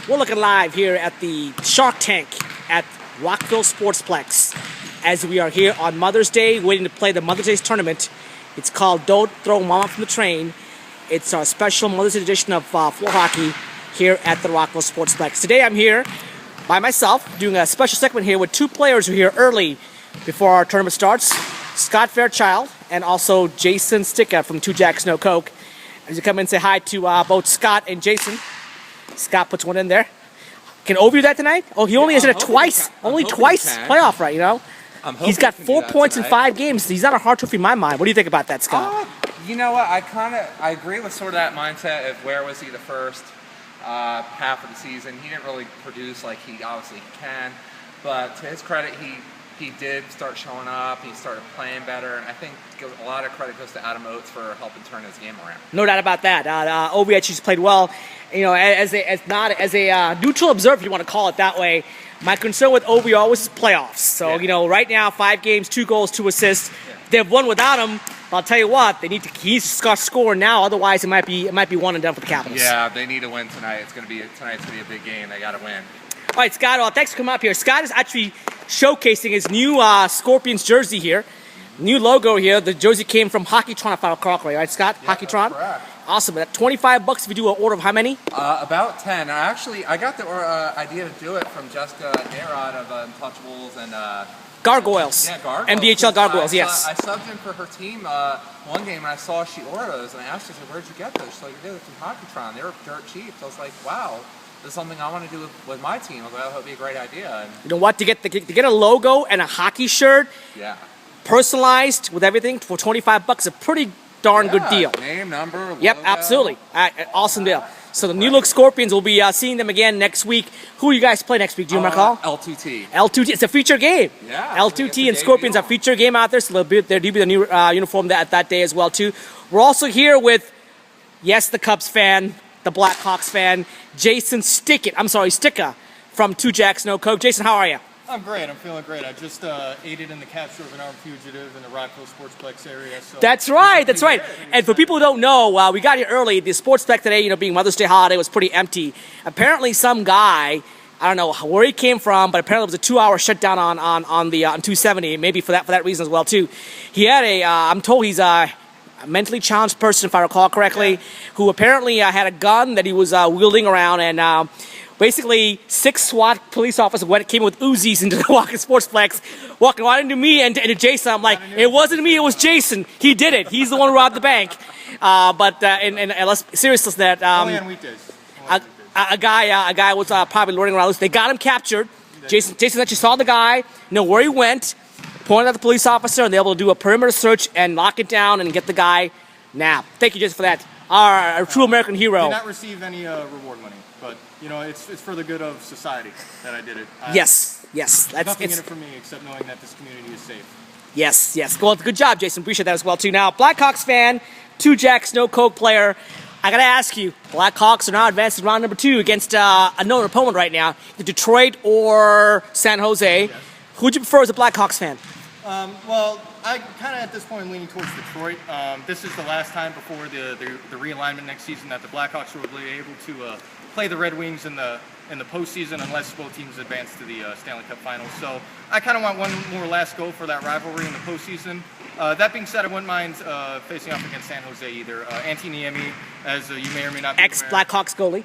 S1: We're looking live here at the Shark Tank at Rockville Sportsplex as we are here on Mother's Day waiting to play the Mother's Day tournament. It's called Don't Throw Mama from the Train. It's our special Mother's Day edition of floor hockey here at the Rockville Sportsplex. Today I'm here by myself doing a special segment here with 2 players who are here early before our tournament starts. Scott Fairchild and also Jason Sticka from 2 Jacks No Coke. As you come in and say hi to both Scott and Jason. Scott puts one in there. Can Ovi do that tonight? Oh, he only has it twice. Only twice playoff, right? You know, he's got 4 points in 5 games. He's not a hard trophy in my mind. What do you think about that, Scott?
S2: You know what? I agree with sort of that mindset of where was he the first half of the season. He didn't really produce like he obviously can, but to his credit, he did start showing up. He started playing better, and I think a lot of credit goes to Adam Oates for helping turn his game around.
S1: No doubt about that. Ovi actually played well. You know, as a neutral observer, if you want to call it that way. My concern with Ovi always is playoffs. So you know, right now 5 games, 2 goals, 2 assists. Yeah. They've won without him. I'll tell you what, he needs to start scoring now. Otherwise, it might be one and done for the Capitals.
S2: Yeah, they need to win tonight. Tonight's going to be a big game. They got to win.
S1: All right, Scott, thanks for coming up here. Scott is actually showcasing his new Scorpions jersey here. New logo here. The jersey came from Hockeytron, if I recall correctly, right, Scott?
S2: Yeah,
S1: Hockeytron?
S2: Correct.
S1: Awesome. At $25 if you do an order of how many?
S2: About 10. I got the idea to do it from Jessica Nayrod of Untouchables and
S1: Gargoyles.
S2: Yeah, Gargoyles.
S1: MDHL Gargoyles, yes.
S2: I subbed in for her team one game, and I saw she ordered those, and I asked her, where'd you get those? She's like, I did it from Hockeytron. They were dirt cheap. So I was like, wow. This is something I want to do with my team. I was like, that would be a great idea. And
S1: you know what? To get a logo and a hockey shirt, personalized with everything for $25 is a pretty darn good deal.
S2: Name, number,
S1: Yep,
S2: logo.
S1: absolutely. Awesome deal. So the New Look Scorpions will be seeing them again next week. Who you guys play next week? Do you recall?
S2: L2T.
S1: L2T. It's a feature game.
S2: Yeah.
S1: L2T and Scorpions are a feature game out there. So there'll be the new uniform that day as well too. We're also here with, yes, the Cubs fan, the Blackhawks fan, Jason Sticka from 2 Jacks No Coke. Jason, how are you?
S5: I'm great. I'm feeling great. I just aided in the capture of an armed fugitive in the Rockville Sportsplex area. So
S1: That's right. And for people who don't know, we got here early. The Sportsplex today, being Mother's Day holiday, was pretty empty. Apparently, some guy, I don't know where he came from, but apparently it was a 2-hour shutdown on 270. Maybe for that reason as well too. He had I'm told he's a mentally challenged person, if I recall correctly, who apparently had a gun that he was wielding around, and basically 6 SWAT police officers came with Uzis into the Walking Sportsplex, walking right into me and to Jason. I'm like, it wasn't me, it was Jason. He did it. He's the one who robbed the bank. But less seriousness that
S5: only on weekdays.
S1: A guy was probably luring around. They got him captured. Jason actually saw the guy, know where he went, pointed at the police officer, and they were able to do a perimeter search and lock it down and get the guy nabbed. Thank you, Jason, for that. our true American hero.
S5: Did not receive any reward money, but it's for the good of society that I did it.
S1: Yes.
S5: Nothing in it for me except knowing that this community is safe.
S1: Yes. Well, good job, Jason. Appreciate that as well, too. Now, Blackhawks fan, 2 Jacks, no Coke player. I got to ask you, Blackhawks are now advancing round number 2 against a known opponent right now, the Detroit or San Jose.
S5: Yes.
S1: Who would you prefer as a Blackhawks fan?
S5: Well, I kind of at this point am leaning towards Detroit. This is the last time before the realignment next season that the Blackhawks will be able to play the Red Wings in the postseason unless both teams advance to the Stanley Cup Finals. So I kind of want one more last go for that rivalry in the postseason. That being said, I wouldn't mind facing off against San Jose either. Antti Niemi, as you may or may not be aware,
S1: Ex-Blackhawks goalie.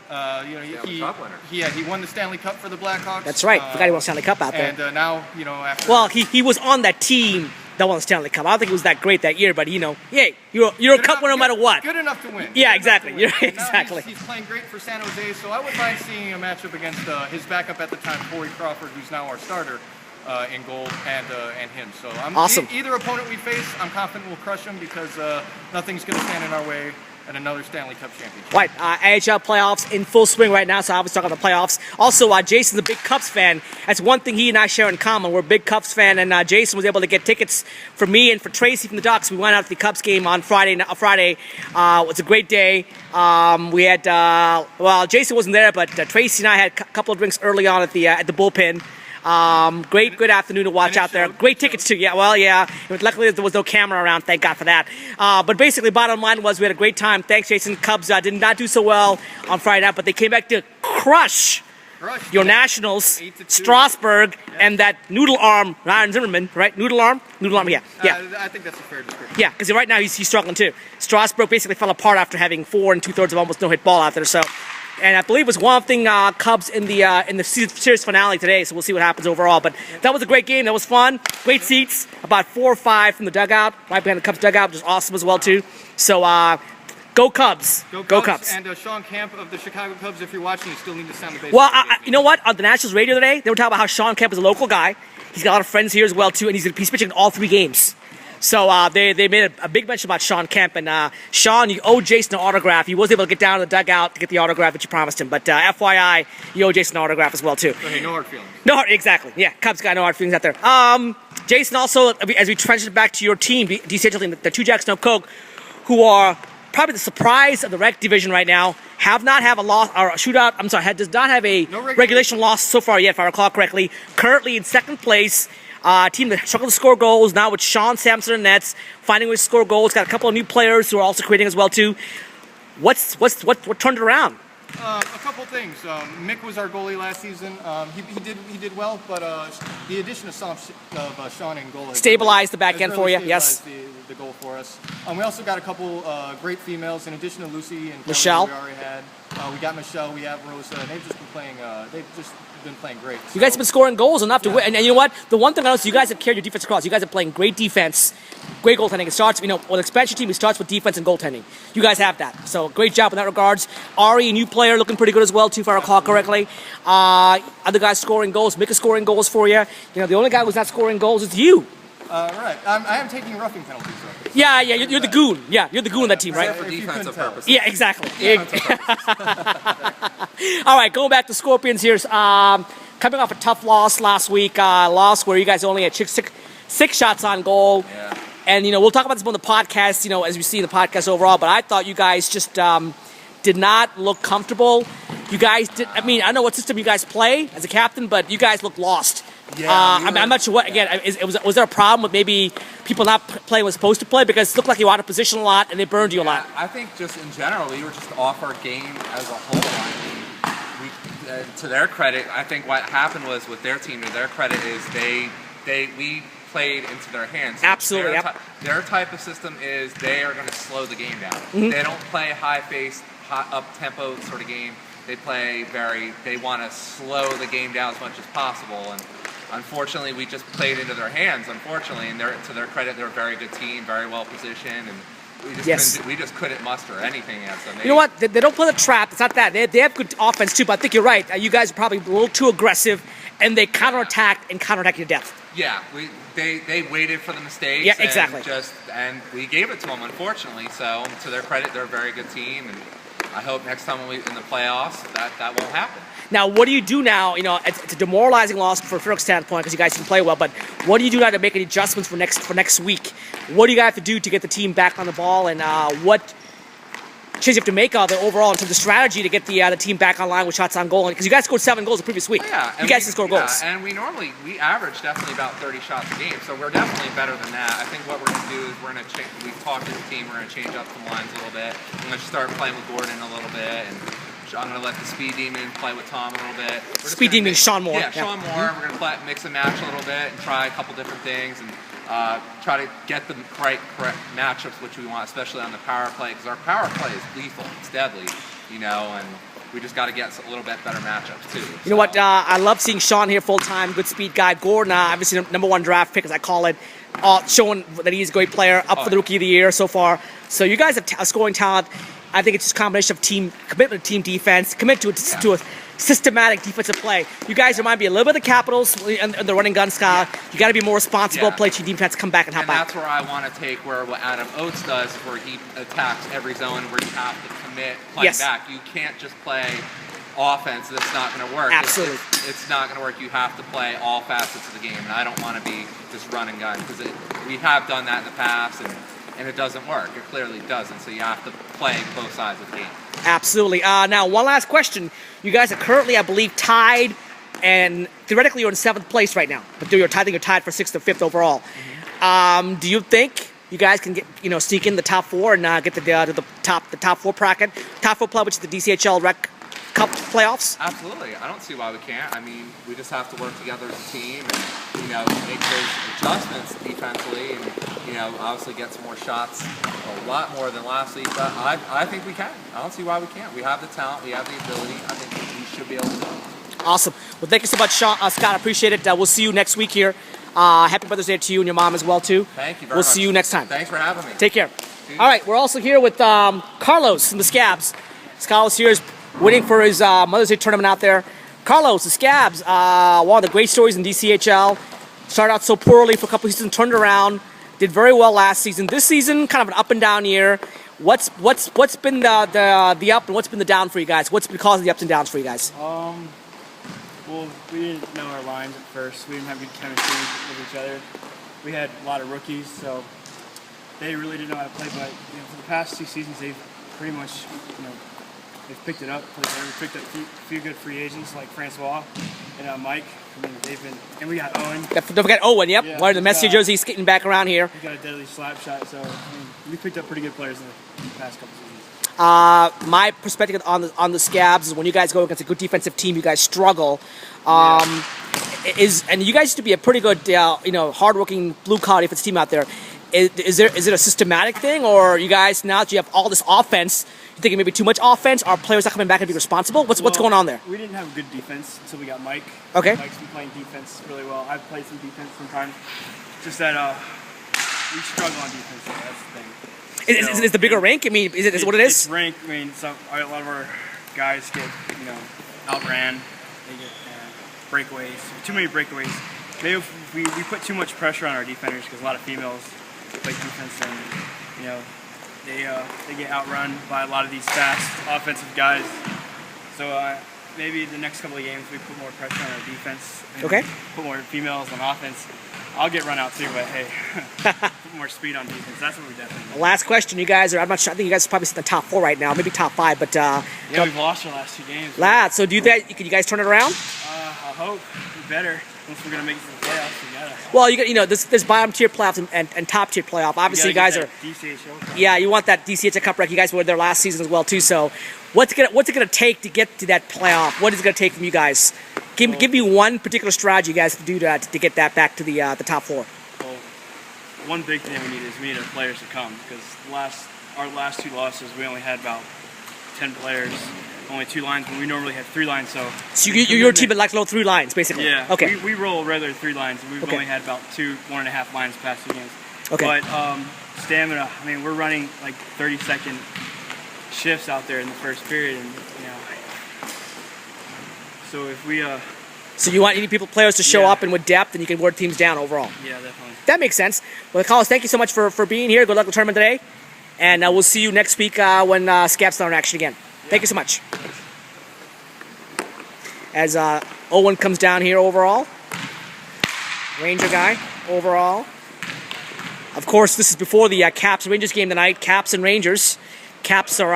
S5: He won the Stanley Cup for the Blackhawks.
S1: That's right. Forgot he won the Stanley Cup out there.
S5: And now, after...
S1: Well, he was on that team that won the Stanley Cup. I don't think it was that great that year, but hey, you're a cup winner no matter what.
S5: Good enough to win.
S1: Yeah, exactly.
S5: Exactly. He's playing great for San Jose, so I wouldn't mind seeing a matchup against his backup at the time, Corey Crawford, who's now our starter in goal, and him. So
S1: awesome.
S5: Either opponent we face, I'm confident we'll crush him because nothing's going to stand in our way and another Stanley Cup championship.
S1: Right, AHL playoffs in full swing right now, so I was talking about the playoffs. Also, Jason's a big Cubs fan. That's one thing he and I share in common. We're a big Cubs fan, and Jason was able to get tickets for me and for Tracy from the Ducks. We went out to the Cubs game on Friday. It was a great day. We had, Jason wasn't there, but Tracy and I had a couple of drinks early on at the bullpen. Good afternoon to watch out there. Great tickets too. Yeah. Luckily there was no camera around. Thank God for that. But basically, bottom line was we had a great time. Thanks, Jason. Cubs did not do so well on Friday night, but they came back to crush your Nationals, Strasburg, and that noodle arm, Ryan Zimmerman, right? Noodle arm, yeah.
S5: I think that's a fair description.
S1: Yeah, because right now he's struggling too. Strasburg basically fell apart after having 4 2/3 of almost no-hit ball out there. So. And I believe it was one thing Cubs in the series finale today, so we'll see what happens overall. But that was a great game. That was fun. Great seats, about 4 or 5 from the dugout, right behind the Cubs dugout, which is awesome as well too. So go Cubs. Go Cubs.
S5: And Sean Kemp of the Chicago Cubs, if you're watching, you still need to sound the bass.
S1: Well, you know what? On the Nationals radio today, they were talking about how Sean Kemp is a local guy. He's got a lot of friends here as well too, and he's pitching in all 3 games. So they made a big mention about Sean Kemp, and Sean, you owe Jason an autograph. He was able to get down to the dugout to get the autograph that you promised him, but FYI, you owe Jason an autograph as well too.
S5: So hey, no hard feelings.
S1: No, exactly. Yeah, Cubs got no hard feelings out there. Jason, also, as we transition back to your team, DCHL team, the 2 Jacks No Coke, who are probably the surprise of the rec division right now, does not have a regulation loss so far yet, if I recall correctly. Currently in second place. Team that struggled to score goals now with Sean Sampson and Nets finding ways to score goals. Got a couple of new players who are also creating as well too. What turned it around?
S5: A couple things. Mick was our goalie last season. He did well, but the addition of Sean in goal
S1: stabilized the back end for you. Yes.
S5: The goal for us. We also got a couple great females in addition to Lucy and
S1: Michelle.
S5: We already had. We got Michelle. We have Rosa. And they've just been playing. Been playing great.
S1: You guys have been scoring goals enough to win. And you know what? The one thing I noticed, you guys have carried your defense across. You guys are playing great defense, great goaltending. It starts, with an expansion team, it starts with defense and goaltending. You guys have that. So great job in that regards. Ari, a new player, looking pretty good as well, too, if I recall correctly. Other guys scoring goals. Mick is scoring goals for you. The only guy who's not scoring goals is you.
S5: Right. I am taking roughing penalties, though.
S1: Yeah, you're the goon. Yeah, you're the goon of that team, right?
S2: For defensive purposes.
S1: Yeah, exactly. All right, going back to Scorpions here. Coming off a tough loss last week, loss where you guys only had six shots on goal.
S2: Yeah.
S1: And, we'll talk about this on the podcast, as we see in the podcast overall, but I thought you guys just did not look comfortable. You guys did, I don't know what system you guys play as a captain, but you guys look lost.
S2: Yeah,
S1: I'm not sure what, again, was there a problem with maybe people not playing what was supposed to play? Because it looked like you were out of position a lot and they burned you a lot.
S2: I think just in general, we were just off our game as a whole. To their credit, I think what happened was with their team, to their credit, is we played into their hands.
S1: Absolutely.
S2: Their type of system is they are going to slow the game down.
S1: Mm-hmm.
S2: They don't play high-paced, up-tempo sort of game. They want to slow the game down as much as possible. And unfortunately, we just played into their hands, and to their credit, they're a very good team, very well positioned, and We just couldn't muster anything against them.
S1: You know what? They don't play the trap. It's not that. They have good offense too, but I think you're right. You guys are probably a little too aggressive, and they counterattacked you to death.
S2: Yeah, they waited for the mistakes.
S1: Yeah, exactly.
S2: And we gave it to them, unfortunately. So to their credit, they're a very good team, and I hope next time in the playoffs that won't happen.
S1: Now, what do you do now? You know, it's a demoralizing loss for Phil's standpoint because you guys can play well. But what do you do now to make any adjustments for next week? What do you guys have to do to get the team back on the ball, and what changes you have to make overall in terms of strategy to get the team back online with shots on goal? Because you guys scored 7 goals the previous week.
S2: Yeah,
S1: you guys can score goals.
S2: And we average definitely about 30 shots a game, so we're definitely better than that. I think what we're going to do is we're going to change. We've talked to the team. We're going to change up some lines a little bit. I'm going to start playing with Gordon a little bit, and I'm going to let the Speed Demon play with Tom a little bit.
S1: Speed Demon, Sean Moore.
S2: Yeah, Sean Moore. We're going to mix and match a little bit and try a couple different things and try to get the correct matchups which we want, especially on the power play, because our power play is lethal. It's deadly, and we just got to get a little bit better matchups too.
S1: You know what? I love seeing Sean here full time. Good speed guy. Gordon, obviously number 1 draft pick, as I call it, showing that he's a great player, up for the Rookie of the Year so far. So you guys have a scoring talent. I think it's just a combination of team commitment to team defense, commitment to a systematic defensive play. You guys remind me a little bit of the Capitals and the running gun style. You got to be more responsible, play team defense, come back and help out.
S2: And that's where I want to take what Adam Oates does, where he attacks every zone where you have to commit playing back. You can't just play offense. That's not going to work.
S1: Absolutely.
S2: It's not going to work. You have to play all facets of the game, and I don't want to be just run and gun, because we have done that in the past, and it doesn't work. It clearly doesn't. So you have to play both sides of the game.
S1: Absolutely. Now, one last question. You guys are currently, I believe, tied, and theoretically you're in 7th place right now. But you're tied for 6th or 5th overall. Mm-hmm. Do you think you guys can get sneak in the top 4 and get to the top 4 bracket, top 4 club, which is the DCHL Rec Cup playoffs?
S2: Absolutely. I don't see why we can't. I mean, we just have to work together as a team and, make those adjustments defensively and, obviously get some more shots, a lot more than last week. But I think we can. I don't see why we can't. We have the talent. We have the ability. I think we should be able to do it.
S1: Awesome. Well, thank you so much, Scott. I appreciate it. We'll see you next week here. Happy Mother's Day to you and your mom as well, too.
S2: Thank you very much.
S1: We'll see you next time.
S2: Thanks for having me.
S1: Take care. All right, we're also here with Carlos from the Scabs. Carlos here is waiting for his Mother's Day tournament out there. Carlos, the Scabs, one of the great stories in DCHL. Started out so poorly for a couple of seasons, turned around, did very well last season. This season, kind of an up and down year. What's been the up and what's been the down for you guys? What's been causing the ups and downs for you guys?
S6: Well, we didn't know our lines at first. We didn't have good chemistry with each other. We had a lot of rookies, so they really didn't know how to play. But for the past 2 seasons, they've pretty much, they've picked it up. We've picked up a few good free agents like Francois and Mike. I mean, and we got Owen.
S1: Don't forget Owen, yep.
S6: Yeah,
S1: Wearing the Messi jersey, skating back around here.
S6: He got a deadly slap shot, so we picked up pretty good players in the past couple seasons.
S1: My perspective on the Scabs is when you guys go against a good defensive team, you guys struggle. And you guys used to be a pretty good, hardworking blue-collar defense team out there. Is it a systematic thing, or you guys, now that you have all this offense, you thinking maybe too much offense? Are players not coming back and be responsible? What's going on there?
S6: We didn't have good defense until we got Mike.
S1: Okay.
S6: Mike's been playing defense really well. I've played some defense sometimes. Just that we struggle on defense. That's the thing.
S1: Is the bigger rink? I mean, is it what it is?
S6: It's rank. I mean, a lot of our guys get outran. They get breakaways. Too many breakaways. Maybe if we put too much pressure on our defenders, because a lot of females play defense, and they get outrun by a lot of these fast offensive guys. So maybe the next couple of games we put more pressure on our defense. And put more females on offense. I'll get run out too, but hey, put more speed on defense. That's what we definitely need.
S1: Last question, you guys are. I'm not sure. I think you guys are probably in the top 4 right now, maybe top 5. But
S6: we've lost our last 2 games.
S1: So do you think can you guys turn it around?
S6: I hope we better. Unless we're gonna make it to the playoffs, we gotta.
S1: Well, you got there's bottom tier playoffs and top tier playoff. Obviously, you guys are.
S6: DCHL Cup.
S1: Yeah, you want that DCHL Cup rec. You guys were there last season as well too. So, what's it gonna take to get to that playoff? What is it gonna take from you guys? Give me one particular strategy you guys to do to get that back to the top 4.
S6: Well, one big thing we need our players to come, because our last 2 losses we only had about 10 players. Only 2 lines when we normally have 3 lines. So
S1: your team would like to load 3 lines basically.
S6: Yeah.
S1: Okay.
S6: We roll rather 3 lines. We've only had about 1.5 lines past 2 games.
S1: Okay.
S6: But stamina. I mean, we're running like 30-second shifts out there in the first period, and so if we
S1: So you want any players to show
S6: Yeah.
S1: up and with depth, and you can wear teams down overall.
S6: yeah, definitely.
S1: That makes sense. Well, Carlos, thank you so much for being here. Good luck with the tournament today. And we'll see you next week when Scabs are in action again. Thank you so much. As Owen comes down here overall. Ranger guy overall. Of course, this is before the Caps Rangers game tonight. Caps and Rangers. Caps are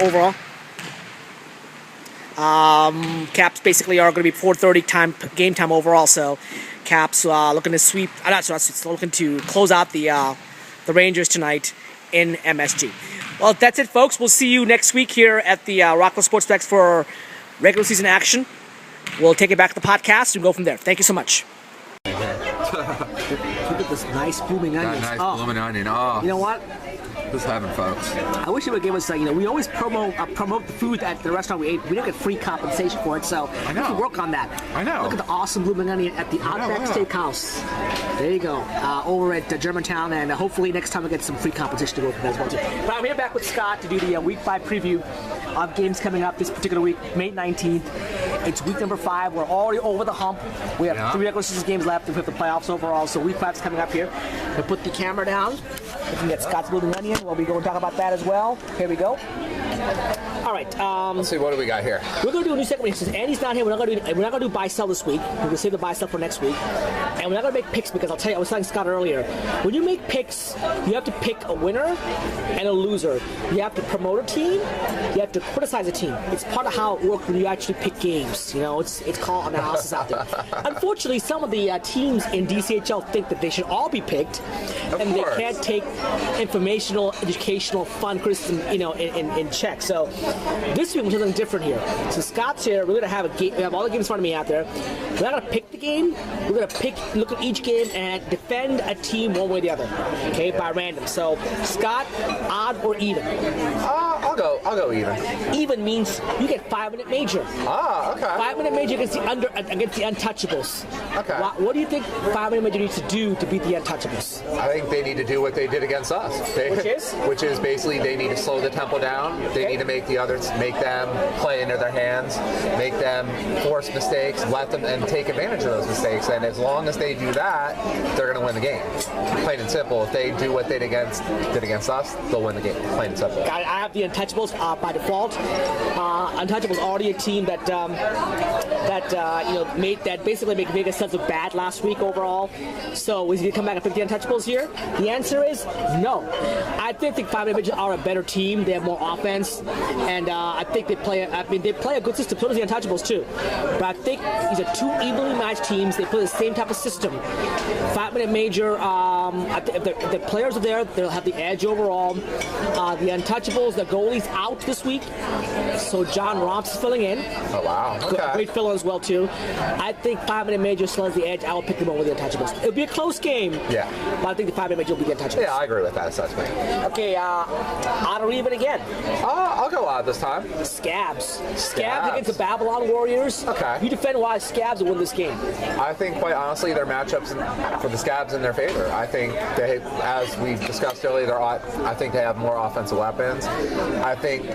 S1: overall. Caps basically are going to be 4:30 game time overall. So Caps looking to sweep. Looking to close out the Rangers tonight in MSG. Well, that's it, folks. We'll see you next week here at the Rockwell Sports Specs for regular season action. We'll take it back to the podcast and go from there. Thank you so much. Look at this nice blooming onions.
S3: That nice blooming onion. Oh,
S1: You know what?
S3: this is heaven, folks.
S1: I wish it would give us, we always promote the food at the restaurant we ate. We don't get free compensation for it, so
S3: I
S1: we have to
S3: know.
S1: work on that.
S3: I know.
S1: Look at the awesome blooming onion at the Outback
S3: yeah.
S1: Steakhouse. There you go, over at Germantown, and hopefully next time we get some free competition to go for that as well too. But I'm here back with Scott to do the Week 5 preview of games coming up this particular week, May 19th. It's week number 5. We're already over the hump. We have 3 regular season games left, and we have the playoffs overall. So week 5 is coming up here. We'll put the camera down. We can get Scott's blooming onion. We'll be going to talk about that as well. Here we go. All right.
S3: Let's see, what do we got here?
S1: We're going to do a new segment. Since Andy's not here, we're not going to do buy sell this week. We're going to save the buy sell for next week, and we're not going to make picks because I'll tell you, I was telling Scott earlier, when you make picks, you have to pick a winner and a loser. You have to promote a team. You have to criticize a team. It's part of how it works when you actually pick games. It's called analysis out there. Unfortunately, some of the teams in DCHL think that they should all be picked, and they can't take informational, educational, fun criticism, in check. So this week we're doing something different here. So Scott's here. We're gonna have a game. We have all the games in front of me out there. We're not gonna pick the game. We're gonna look at each game and defend a team one way or the other. Okay, by random. So Scott, odd or even?
S3: I'll go even.
S1: Even means you get 5-minute major.
S3: Okay.
S1: 5-minute major against the Untouchables.
S3: Okay.
S1: What do you think 5-minute major needs to do to beat the Untouchables?
S3: I think they need to do what they did against us. Which is basically they need to slow the tempo down. They need to make the others, make them play into their hands, make them force mistakes, let them and take advantage of those mistakes. And as long as they do that, they're going to win the game. Plain and simple. If they do what they did against us, they'll win the game. Plain and simple.
S1: I have the Untouchables by default. Untouchables already a team that basically made a sense of bad last week overall. So is he gonna come back and pick the Untouchables here? The answer is no. I think 5-minute majors are a better team. They have more offense, and I think they play a good system. So does the Untouchables too. But I think these are 2 evenly matched teams. They play the same type of system. 5-minute major. If the players are there, they'll have the edge overall. The Untouchables, the goalie's out this week, so John Romps is filling in.
S3: Oh wow! Okay.
S1: Great fill as well too. I think 5-minute major still has the edge. I will pick them over the Untouchables. It'll be a close game.
S3: Yeah.
S1: But I think the 5-minute major will be the Untouchables.
S3: Yeah, I agree with that assessment.
S1: Okay. Odd or even again?
S3: I'll go odd this time.
S1: Scabs against the Babylon Warriors.
S3: Okay.
S1: You defend why Scabs will win this game.
S3: I think, quite honestly, their matchups for the Scabs in their favor. I think they, as we discussed earlier, I think they have more offensive weapons. I think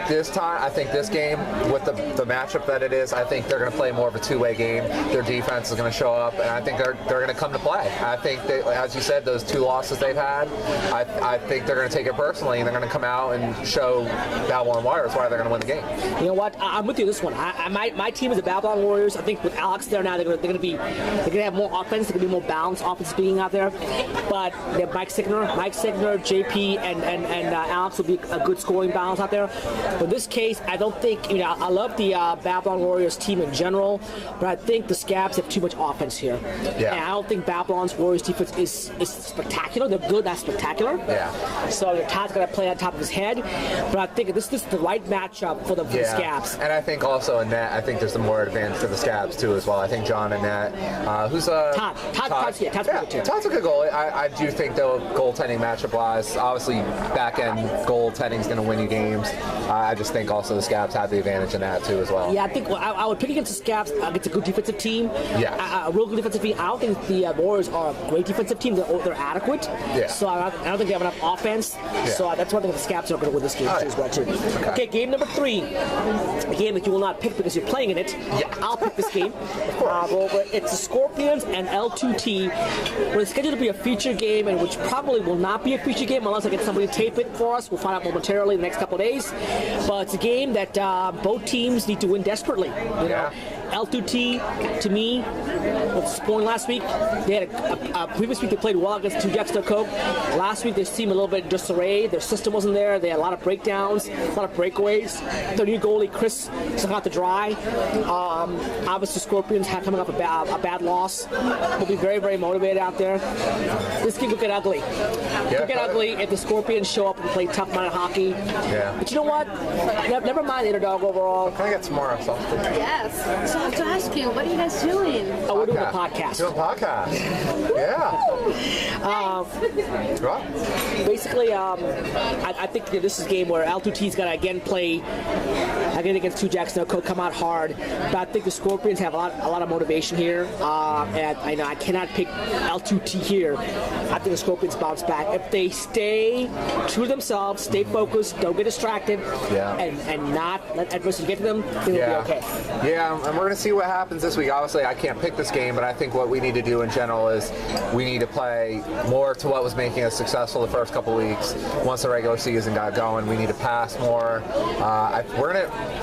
S3: this game with the matchup that it is, I think they're going to play more of a 2-way game. Their defense is going to show up, and I think they're going to come to play. I think they, as you said, those 2 losses they've had, I think they're going to take it personally, and they're going to come out and show Babylon Warriors why they're going to win the game.
S1: You know what? I'm with you this one. My team is the Babylon Warriors. I think with Alex there now, they're going to have more offense. They're going to be more balanced offense being out there. But they have Mike Signer, JP, and Alex will be a good scoring balance out there. But in this case, I don't think, I love the Babylon Warriors team in general, but I think the Scabs have too much offense here.
S3: Yeah.
S1: And I don't think Babylon's Warriors defense is spectacular. They're good, not spectacular.
S3: Yeah.
S1: So Todd's going to play on top of his head. But I think this is the right matchup for the Scabs.
S3: And I think also in net, I think there's some more advantage for the Scabs too as well. I think John and net, who's
S1: Todd. Todd's good goalie.
S3: Todd's a good goalie. I do think though, goaltending matchup wise, obviously back end goaltending is going to win many games. I just think also the Scabs have the advantage in that too as well.
S1: Yeah, I think I would pick against the Scabs against a good defensive team.
S3: Yeah.
S1: A real good defensive team. I don't think the Warriors are a great defensive team. They're adequate.
S3: Yeah.
S1: So I don't think they have enough offense.
S3: Yeah.
S1: So that's one thing the Scabs are going to win this game as well too. Okay, game number 3. A game that you will not pick because you're playing in it.
S3: Yeah.
S1: I'll pick this game. It's the Scorpions and L2T. We're scheduled to be a feature game, and which probably will not be a feature game unless I get somebody to tape it for us. We'll find out momentarily in the next couple of days. But it's a game that both teams need to win desperately. You know? L2T, to me, was disappointing last week. They had a previous week they played well against 2 Jacks Coke. Last week they seemed a little bit disarray. Their system wasn't there. They had a lot of breakdowns, a lot of breakaways. Their new goalie, Chris, still got to dry. Obviously, Scorpions have coming up a bad loss. We'll be very, very motivated out there. This game could get ugly. It could get ugly if the Scorpions show up and play tough-minded hockey.
S3: Yeah.
S1: But you know what? Never mind the underdog overall.
S3: Can I get some more of something?
S4: Yes. So I have to ask you, what are you guys doing?
S1: Oh, we're doing a podcast.
S3: Doing a podcast. Yeah.
S1: Basically, I think that this is a game where L2T's got to again play again against 2 Jacks Coke, come out hard. But I think the Scorpions have a lot of motivation here, and I cannot pick L2T here. I think the Scorpions bounce back if they stay true to themselves, stay focused, don't get distracted, and not let adversity get to them. Then it'll be okay.
S3: Yeah, and we're going to see what happens this week. Obviously, I can't pick this game, but I think what we need to do in general is we need to play more to what was making us successful the first couple weeks. Once the regular season got going, we need to pass more.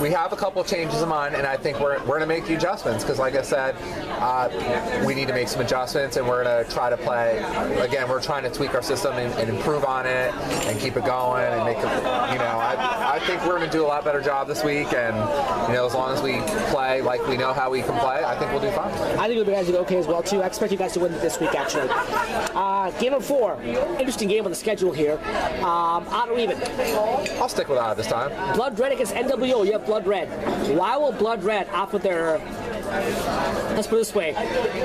S3: We have a couple of changes in mind, and I think we're going to make the adjustments because, like I said, we need to make some adjustments, and we're going to try to play. Again, we're trying to tweak our system and improve on it and keep it going and make it. I think we're going to do a lot better job this week, and as long as we play like we know how we can play, I think we'll do fine.
S1: I think you guys will do okay as well too. I expect you guys to win this week actually. Game number 4, interesting game on the schedule here. Odd or even?
S3: I'll stick with odd this time.
S1: Blood Red against NWO. You have Blood Red. Why will Blood Red offer their, let's put it this way,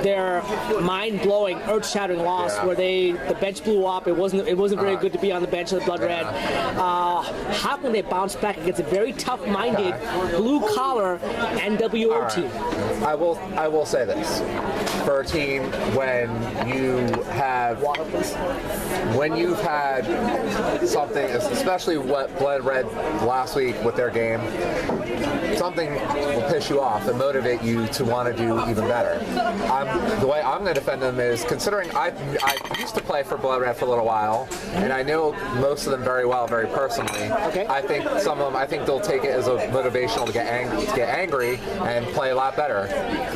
S1: their mind-blowing, earth-shattering loss where the bench blew up? It wasn't very good to be on the bench of the Blood Red. How can they bounce back against a very tough-minded, blue-collar NWO team?
S3: I will say this: for a team when you've had something, especially what Blood Red last week with their game, something will piss you off and motivate you to want to do even better. The way I'm going to defend them is, considering I used to play for Blood Red for a little while, and I know most of them very well, very personally.
S1: Okay.
S3: I think some of them, they'll take it as a motivational to get angry and play a lot better.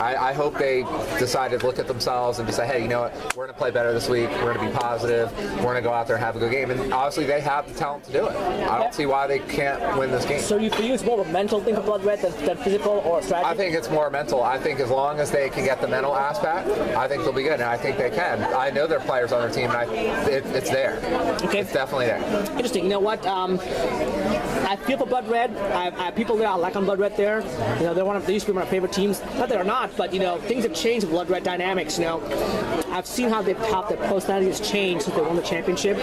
S3: I hope they decided to look at themselves and just say, hey, you know what, we're going to play better this week. We're going to be positive. We're going to go out there and have a good game. And obviously, they have the talent to do it. I don't see why they can't win this game.
S1: So for you, it's more of a mental thing for Blood Red than physical or strategy?
S3: I think it's more mental. I think as long as they can get the mental aspect, I think they'll be good, and I think they can. I know there are players on their team, and it's there. Okay. It's definitely there.
S1: Interesting. You know what? I feel for Blood Red. I have people that I like on Blood Red there. They used to be one of my favorite teams. Not that they're not, but things have changed with Blood Red dynamics. I've seen how their personality has changed since they won the championship.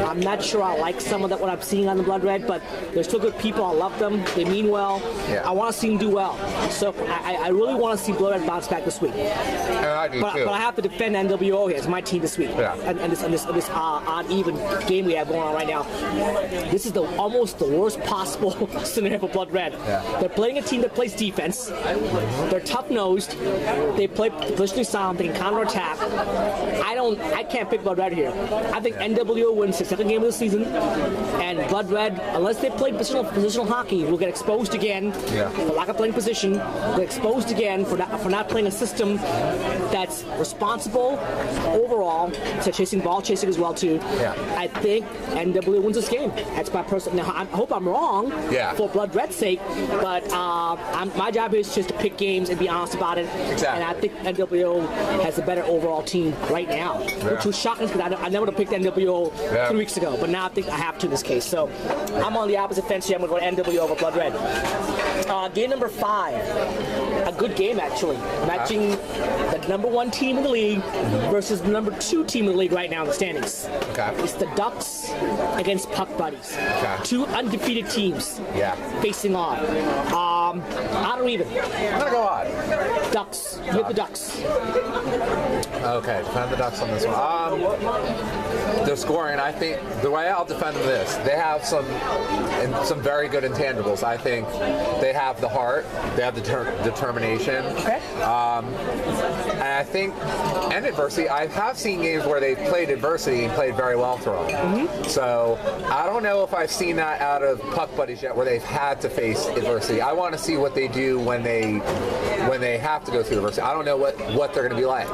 S1: I'm not sure I like some of that what I'm seeing on the Blood Red, but they're still good people. I love them. They mean well.
S3: Yeah.
S1: I want to see them do well. So I really want to see Blood Red bounce back this week.
S3: And I do too.
S1: But I have to defend NWO here. It's my team this week.
S3: Yeah.
S1: And this odd even game we have going on right now. This is almost the worst possible scenario for Blood Red.
S3: Yeah.
S1: They're playing a team that plays defense. They're tough-nosed. They play positionally sound. They can counterattack. I can't pick Blood Red here. I think NWO wins the second game of the season, and Blood Red, unless they play positional hockey, will get exposed again for lack of playing position. Get exposed again for not playing a system that's responsible overall to chasing ball chasing as well too.
S3: Yeah.
S1: I think NWO wins this game. That's my personal. Now I hope I'm wrong for Blood Red's sake, but my job here is just to pick games and be honest about it.
S3: Exactly.
S1: And I think NWO has a better overall team right now, which was shocking because I never would have picked NWO 3 weeks ago, but now I think I have to in this case. So I'm on the opposite fence here. I'm going to go to NWO over Blood Red. Game number 5. A good game, actually. Matching the number 1 team in the league versus the number 2 team in the league right now in the standings.
S3: Okay.
S1: It's the Ducks against Puck Buddies.
S3: Okay.
S1: 2 undefeated teams facing on. Odd or even?
S3: I'm gonna go odd.
S1: Ducks. You have the Ducks.
S3: Okay, defend the Ducks on this one. They're scoring. I think the way I'll defend them this, they have some very good intangibles. I think they have the heart, they have the determination.
S1: Okay.
S3: And I think, and adversity. I have seen games where they've played adversity and played very well through them. So I don't know if I've seen that out of Puck Buddies yet, where they've had to face adversity. I want to see what they do when they have to go through adversity. I don't know what they're going to be like.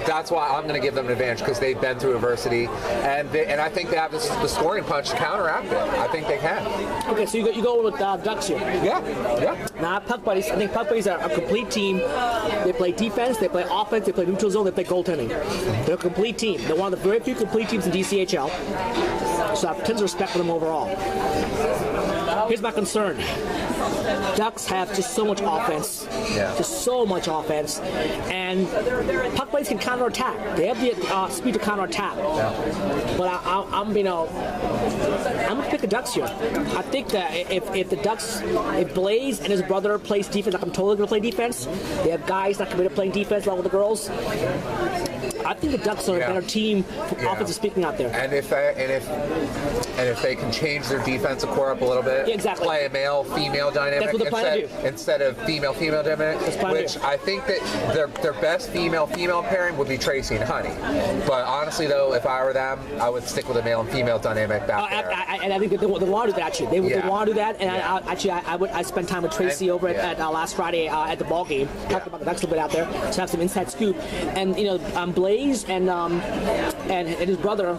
S3: That's why I'm going to give them an advantage, because they've been through adversity, and I think they have the scoring punch to counteract it. I think they can.
S1: Okay, so you go with Ducks here.
S3: Yeah.
S1: Now, Puck Buddies, I think Puck Buddies are a complete team. They play defense, they play offense, they play neutral zone, they play goaltending. They're a complete team. They're one of the very few complete teams in DCHL. So I have tons of respect for them overall. Here's my concern. Ducks have just so much offense. Just so much offense. And Puck Buddies can counterattack. They have the speed to counterattack. But I'm going to pick the Ducks here. I think that if the Ducks, if Blaze and his brother plays defense, like I'm totally going to play defense, they have guys that committed to playing defense along with the girls. I think the Ducks are a better team, offensive speaking, out there.
S3: And if they can change their defensive core up a little bit, play a male-female dynamic instead of female-female dynamic, which I think that their best female-female pairing would be Tracy and Honey. But honestly, though, if I were them, I would stick with a male and female dynamic back there.
S1: And I think that they want to do that, actually. They want to do that, and I spent time with Tracy over at last Friday at the ball game, talking about the Ducks a little bit out there, to have some inside scoop. And, Blaze and his brother,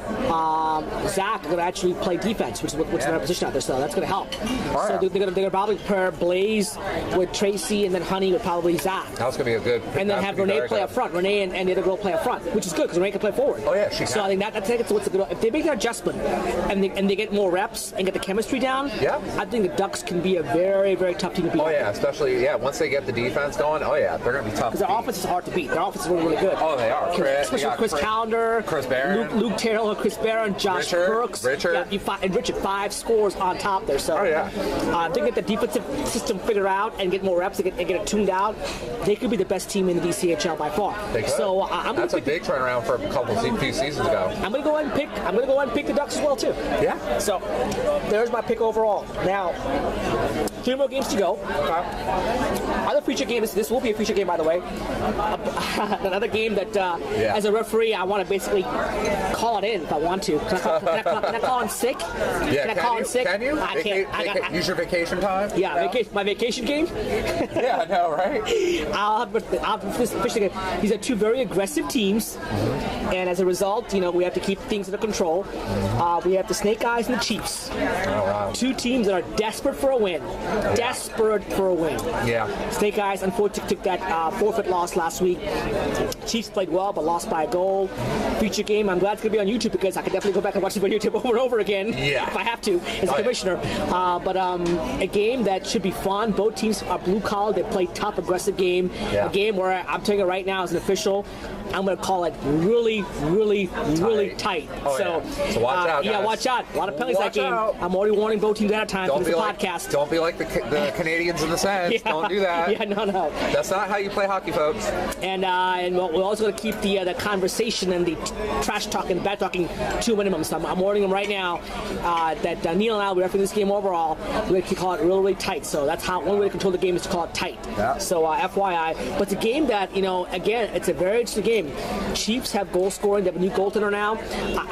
S1: Zach, are going to actually play defense, which is their position out there, so that's going to help. So they're going to probably pair Blaze with Tracy, and then Honey with probably Zach.
S3: That's going to be a good.
S1: And then have Renee play up front. Renee and the other girl play up front, which is good because Renee can play forward.
S3: Oh yeah, she can.
S1: So I think that's what's good. If they make that adjustment and they get more reps and get the chemistry down, I think the Ducks can be a very, very tough team to beat.
S3: Oh yeah, especially once they get the defense going. Oh yeah, they're going to be tough.
S1: Because their offense is hard to beat. Their offense is really, really good.
S3: Oh, they are.
S1: Especially Chris Calendar,
S3: Chris Barron,
S1: Luke Taylor, Chris Barron, Josh Brooks,
S3: Richard.
S1: And Richard, 5 scores on top there. So they get the defensive system figured out and get more reps and get it tuned out. They could be the best team in the DCHL by far.
S3: They could.
S1: So
S3: that's a big turnaround for a few seasons ago. I'm
S1: going to go ahead and pick the Ducks as well too.
S3: Yeah.
S1: So there's my pick overall. Now, 3 more games to go. Other feature games. This will be a feature game, by the way. Another game that, as a referee, I want to basically call it in if I want to. Can I call in sick? Can I call in sick?
S3: Can you?
S1: I can't.
S3: Use your vacation time?
S1: Yeah, my vacation game.
S3: Yeah, I know, right?
S1: I'll have this official game. These are 2 very aggressive teams, and as a result, we have to keep things under control. We have the Snake Eyes and the Chiefs. 2 teams that are desperate for a win. Desperate for a win.
S3: Yeah.
S1: Snake Eyes unfortunately took that forfeit loss last week. Chiefs played well, but lost by a goal. Feature game. I'm glad it's going to be on YouTube because I can definitely go back and watch it on YouTube over and over again if I have to as a commissioner. But a game that should be fun. Both teams are blue collar. They play tough, aggressive game. A game where I'm telling you right now as an official, I'm going to call it really, really, really tight.
S3: So watch out, guys.
S1: Yeah, watch out. A lot of penalties that game. I'm already warning both teams ahead of time for this podcast.
S3: Don't be like the Canadians in the Sens. Don't do that.
S1: Yeah, no.
S3: That's not how you play hockey, folks.
S1: And we're also going to keep the conversation and the trash talking, bad talking to a minimum. So I'm warning them right now that Neil and I, we're after this game overall, we're going to call it really, really tight. So that's how one way to control the game is to call it tight. Yeah. So FYI. But it's a game that, again, it's a very interesting game. Chiefs have goal scoring. They have a new goaltender now.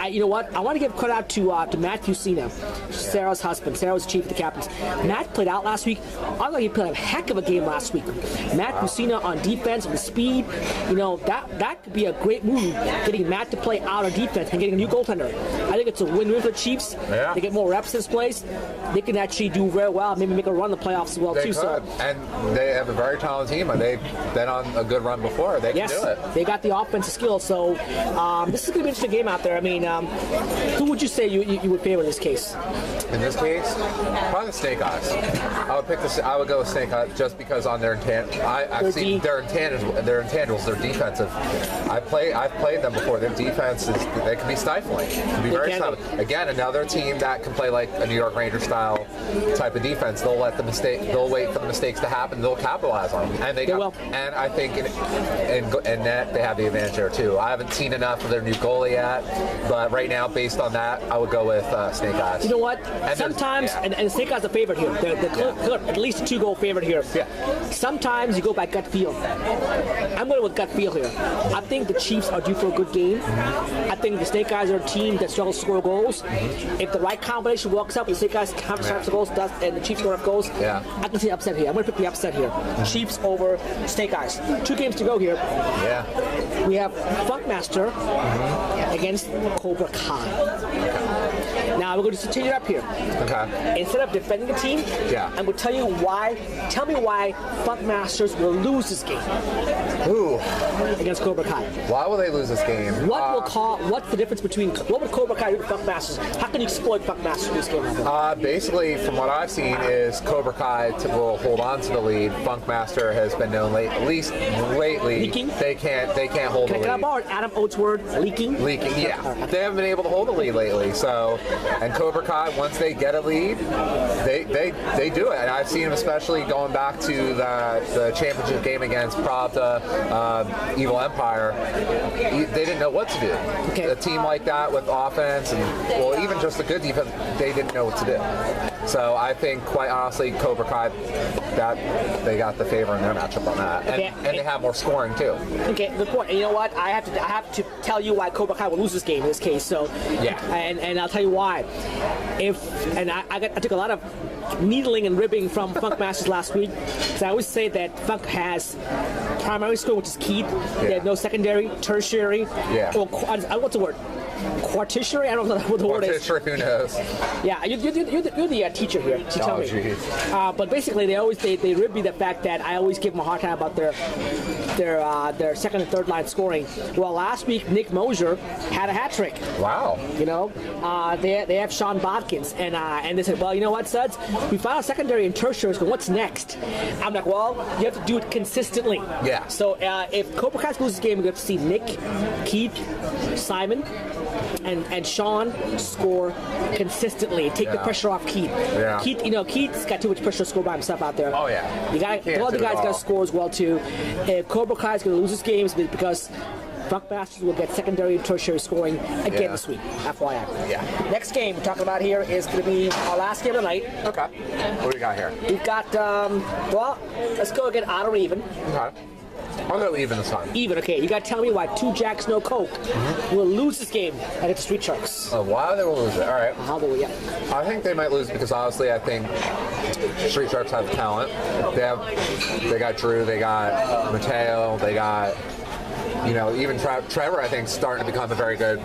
S1: You know what? I want to give credit out to Matt Fusina, Sarah's husband. Sarah was chief of the captains. Matt played out last week. I thought he played a heck of a game last week. Matt Fusina on defense with speed. That could be a great move, getting Matt to play out on defense and getting a new goaltender. I think it's a win-win for the Chiefs. Yeah. They get more reps in this place. They can actually do very well. Maybe make a run in the playoffs as well, too. So.
S3: And they have a very talented team, and they've been on a good run before. They can do it.
S1: They got the offensive skills. So this is going to be an interesting game out there. I mean, who would you say you would favor in this case?
S3: In this case, probably the Snake Eyes. I would pick I would go with Snake just because on their I've seen their intangibles, their defensive. I've played them before. Their defense they can be stifling. It can be very stifling. Again, another team that can play like a New York Ranger style type of defense. They'll wait for the mistakes to happen. They'll capitalize on them, and they will. And I think in net they have the advantage there too. I haven't seen enough of their new goalie yet, but right now, based on that, I would go with Snake Eyes.
S1: You know what? Sometimes, and Snake Eyes a favorite here. They're at least a 2-goal favorite here.
S3: Yeah.
S1: Sometimes you go by gut feel. I'm going with gut feel here. I think the Chiefs are due for a good game. I think the Snake Eyes are a team that struggles to score goals. If the right combination walks up, the Snake Eyes have the goals, and the Chiefs score enough goals, I can see upset here. I'm going to pick the upset here. Chiefs over Snake Eyes. 2 games to go here.
S3: Yeah.
S1: We have Funkmaster against Cobra Kai. Now we're going to change it up here.
S3: Okay.
S1: Instead of defending the team, I'm going to tell you why. Tell me why Funkmasters will lose this game.
S3: Ooh.
S1: Against Cobra Kai.
S3: Why will they lose this game?
S1: What's the difference between what would Cobra Kai do to Funkmasters? How can you exploit Funkmasters in this game?
S3: Basically, from what I've seen, is Cobra Kai will hold on to the lead. Funkmaster has been known at least lately.
S1: Leaking?
S3: They can't hold the lead.
S1: Can I borrow Adam Oates' word? Leaking?
S3: Leaking, yeah. They haven't been able to hold the lead lately. So, and Cobra Kai, once they get a lead, they do it. And I've seen them, especially going back to the championship game against Pravda, Evil Empire. They didn't know what to do.
S1: Okay.
S3: A team like that with offense and even just a good defense, they didn't know what to do. So I think, quite honestly, Cobra Kai, that they got the favor in their matchup on that, and they have more scoring too.
S1: Okay, good point. And you know what? I have to tell you why Cobra Kai will lose this game in this case. So and I'll tell you why. I took a lot of needling and ribbing from Funkmasters last week, because I always say that Funk has primary score, which is key. They have no secondary, tertiary, or what's the word? Quartitiary? I don't know what the word is.
S3: Quartitiary, who knows?
S1: Yeah, you're the teacher here. So tell me. But basically, they rib me the fact that I always give them a hard time about their second and third line scoring. Well, last week Nick Mosier had a hat trick.
S3: Wow.
S1: You know, they have Sean Bodkins, and they said, well, you know what, Suds? We found a secondary and tertiary. So what's next? I'm like, well, you have to do it consistently.
S3: Yeah.
S1: So if Cobra Kai loses this game, we're going to see Nick, Keith, Simon, and Sean score consistently. Take the pressure off Keith.
S3: Yeah.
S1: Keith's got too much pressure to score by himself out there.
S3: Oh yeah.
S1: The other guys got to score as well too. If Cobra Kai is going to lose this game, it's because Funkmasters will get secondary and tertiary scoring again this week. FYI.
S3: Yeah.
S1: Next game we're talking about here is going to be our last game of the night.
S3: Okay. What do we got here?
S1: We've got let's go again odd or even.
S3: Okay. I'll go even this time.
S1: Even, okay. You got to tell me why 2 Jacks, no Coke will lose this game against the Street Sharks.
S3: Why they will lose it? All right.
S1: How will we? Yeah.
S3: I think they might lose because honestly, I think Street Sharks have the talent. They got Drew, they got Mateo, they got. Even Trevor, I think, starting to become a very good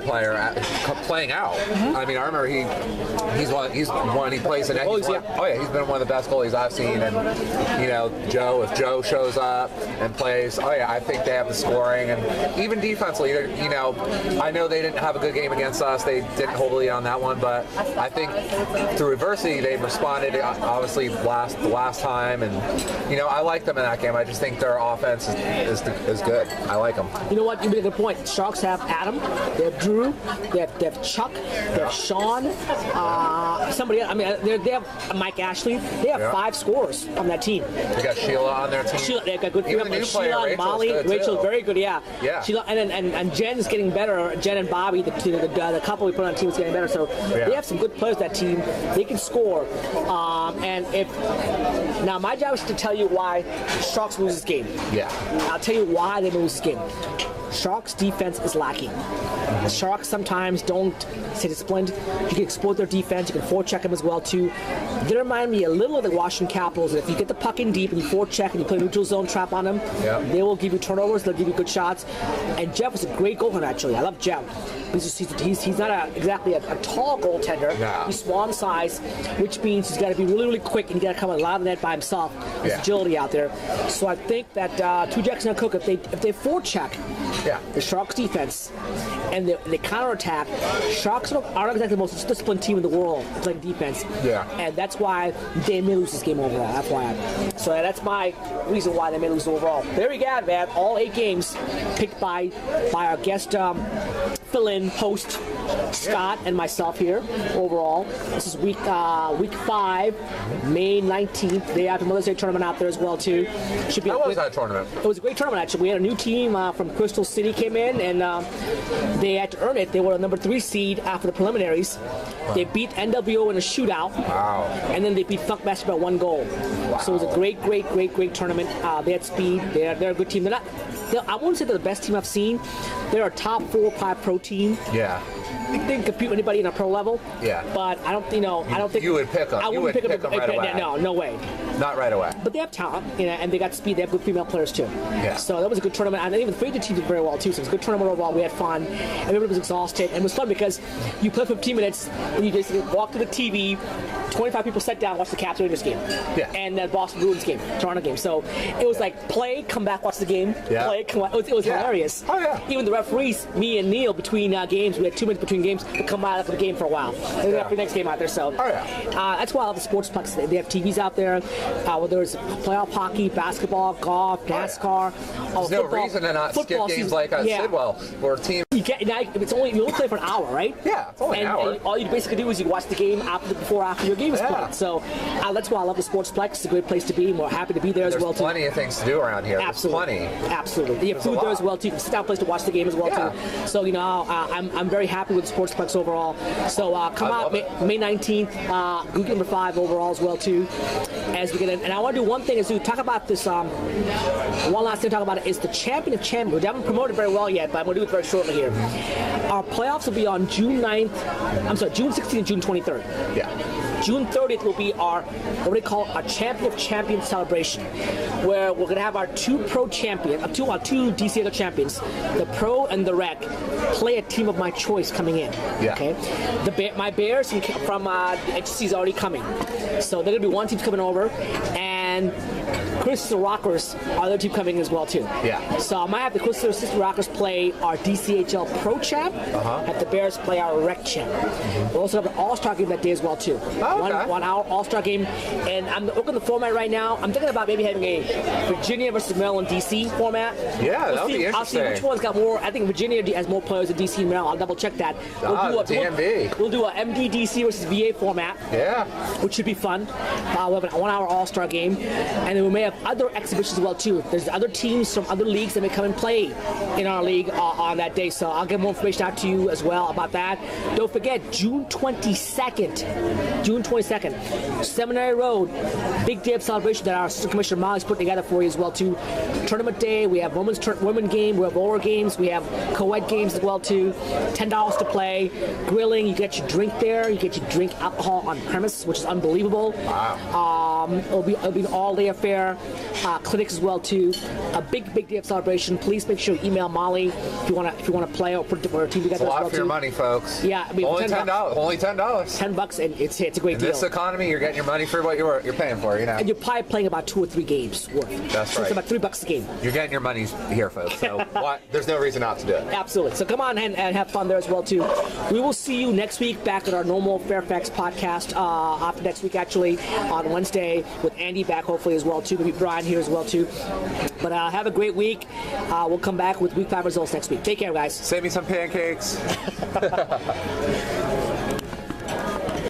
S3: player at playing out. I mean, I remember he's one he plays in it. He's been one of the best goalies I've seen. And if Joe shows up and plays, I think they have the scoring and even defensively. I know they didn't have a good game against us. They didn't hold the lead on that one, but I think through adversity they've responded. Obviously, the last time, and I like them in that game. I just think their offense is good. I like them.
S1: You know what? You made a good point. Sharks have Adam, they have Drew, they have Chuck, they have Sean, somebody else. I mean, they have Mike Ashley. They have 5 scorers on that team.
S3: They got Sheila on their team.
S1: They've got good
S3: Even the new player,
S1: Sheila and Molly. Rachel's very good, yeah. Sheila, and Jen's getting better. Jen and Bobby, the couple we put on the team, is getting better. So they have some good players on that team. They can score. Now my job is to tell you why Sharks lose this game.
S3: Yeah.
S1: I'll tell you why they lose this game. Sharks defense is lacking. The Sharks sometimes don't stay disciplined. You can exploit their defense. You can forecheck them as well too. They remind me a little of the Washington Capitals. If you get the puck in deep and you forecheck and you play a neutral zone trap on them, they will give you turnovers. They'll give you good shots. And Jeff is a great goaltender. Actually, I love Jeff. He's not exactly a tall goaltender.
S3: No.
S1: He's small in size, which means he's got to be really, really quick and he's got to come a lot of the net by himself. His agility out there. So I think that 2 Jackson and Cook, if they forecheck
S3: Yeah.
S1: The Sharks defense and the counterattack. Sharks aren't exactly the most disciplined team in the world playing defense.
S3: Yeah.
S1: And that's why they may lose this game overall. That's why. So that's my reason why they may lose overall. There we go, man. All 8 games picked by our guest fill-in host Scott and myself here overall. This is week 5, May 19th. Day after Mother's Day tournament out there as well too. Should be.
S3: How was that tournament?
S1: It was a great tournament actually. We had a new team from Crystal City came in and they had to earn it. They were a number 3 seed after the preliminaries. Wow. They beat NWO in a shootout.
S3: Wow.
S1: And then they beat Funkmaster by 1 goal. Wow. So it was a great tournament. They had speed. They're a good team. I wouldn't say they're the best team I've seen. They're a top 4 or 5 pro team.
S3: Yeah.
S1: They can compete with anybody in a pro level.
S3: Yeah.
S1: But I don't think
S3: you would pick them.
S1: I wouldn't pick them
S3: right away.
S1: No way.
S3: Not right away.
S1: But they have talent, and they got speed. They have good female players too.
S3: Yeah.
S1: So that was a good tournament, and even the Fraser team did very well too. So it was a good tournament overall. We had fun. Everybody was exhausted, and it was fun because you play 15 minutes and you basically walk to the TV. 25 people sat down, watch the Caps Rangers game, and the Boston Bruins game, Toronto game. So it was like play, come back, watch the game, play, come back. It was hilarious.
S3: Oh yeah.
S1: Even the referees, me and Neil, between games, we had 2 minutes between games, would come out after the game for a while. And then after the next game out there. So that's why I love the sportsplex. They have TVs out there. Whether it's playoff hockey, basketball, golf, NASCAR.
S3: There's no reason to not skip games like at Sidwell, where a team.
S1: You only play for an hour, right?
S3: Yeah, it's only an hour.
S1: And all you basically do is you watch the game after your game is played. So that's why I love the Sportsplex. It's a great place to be. We're happy to be there as well too.
S3: There's plenty of things to do around here.
S1: Absolutely,
S3: Absolutely.
S1: You have food there as well too. You can sit down place to watch the game as well too. So I'm very happy with the Sportsplex overall. So come out May 19th. Group number 5 overall as well too. As we get in, and I want to do one thing is to talk about this. One last thing to talk about is the champion of champions. We haven't promoted very well yet, but I'm going to do it very shortly here. Our playoffs will be on June 16th and June 23rd.
S3: Yeah.
S1: June 30th will be our, what we call our Champion of Champions celebration, where we're going to have our 2 pro champions, 2 DCHL champions, the pro and the rec, play a team of my choice coming in.
S3: Yeah.
S1: Okay. My Bears from the HC is already coming, so they're going to be one team coming over, and Crystal Rockers are the team coming as well too.
S3: Yeah.
S1: So I might have the Crystal Rockers play our DCHL Pro Champ, have the Bears play our Rec Champ. We'll also have an All-Star game that day as well too. One hour All-Star game, and I'm looking at the format right now. I'm thinking about maybe having a Virginia versus Maryland DC format.
S3: Yeah, that'll be interesting.
S1: I'll see which one's got more. I think Virginia has more players than DC and Maryland. I'll double check that. We'll do a MD DC versus VA format.
S3: Yeah.
S1: Which should be fun. We'll have a 1 hour All-Star game, and then we may have other exhibitions as well too. There's other teams from other leagues that may come and play in our league on that day. So I'll get more information out to you as well about that. Don't forget June 22nd, Seminary Road, big day of celebration that our Assistant Commissioner Molly's put together for you as well too. Tournament day. We have women game. We have roller games. We have co-ed games as well too. $10 to play. Grilling. You get your drink there. You get your drink alcohol on premise, which is unbelievable.
S3: Wow.
S1: It'll be an all-day affair. Clinics as well too. A big day of celebration. Please make sure you email Molly if you want to play or put a team together.
S3: It's a lot for your money, folks.
S1: Yeah, I mean,
S3: only $10. Only $10.
S1: $10, and it's a great deal.
S3: In this economy, you're getting your money for what you're paying for.
S1: And you're probably playing about 2 or 3 games worth.
S3: That's
S1: so
S3: right.
S1: It's about $3 a game.
S3: You're getting your money here, folks. So there's no reason not to do it.
S1: Absolutely. So come on and have fun there as well too. We will see you next week back at our normal Fairfax podcast. After next week, actually, on Wednesday with Andy back hopefully as well too. Maybe Brian here as well too. But have a great week. We'll come back with week 5 results next week. Take care, guys.
S3: Save me some pancakes.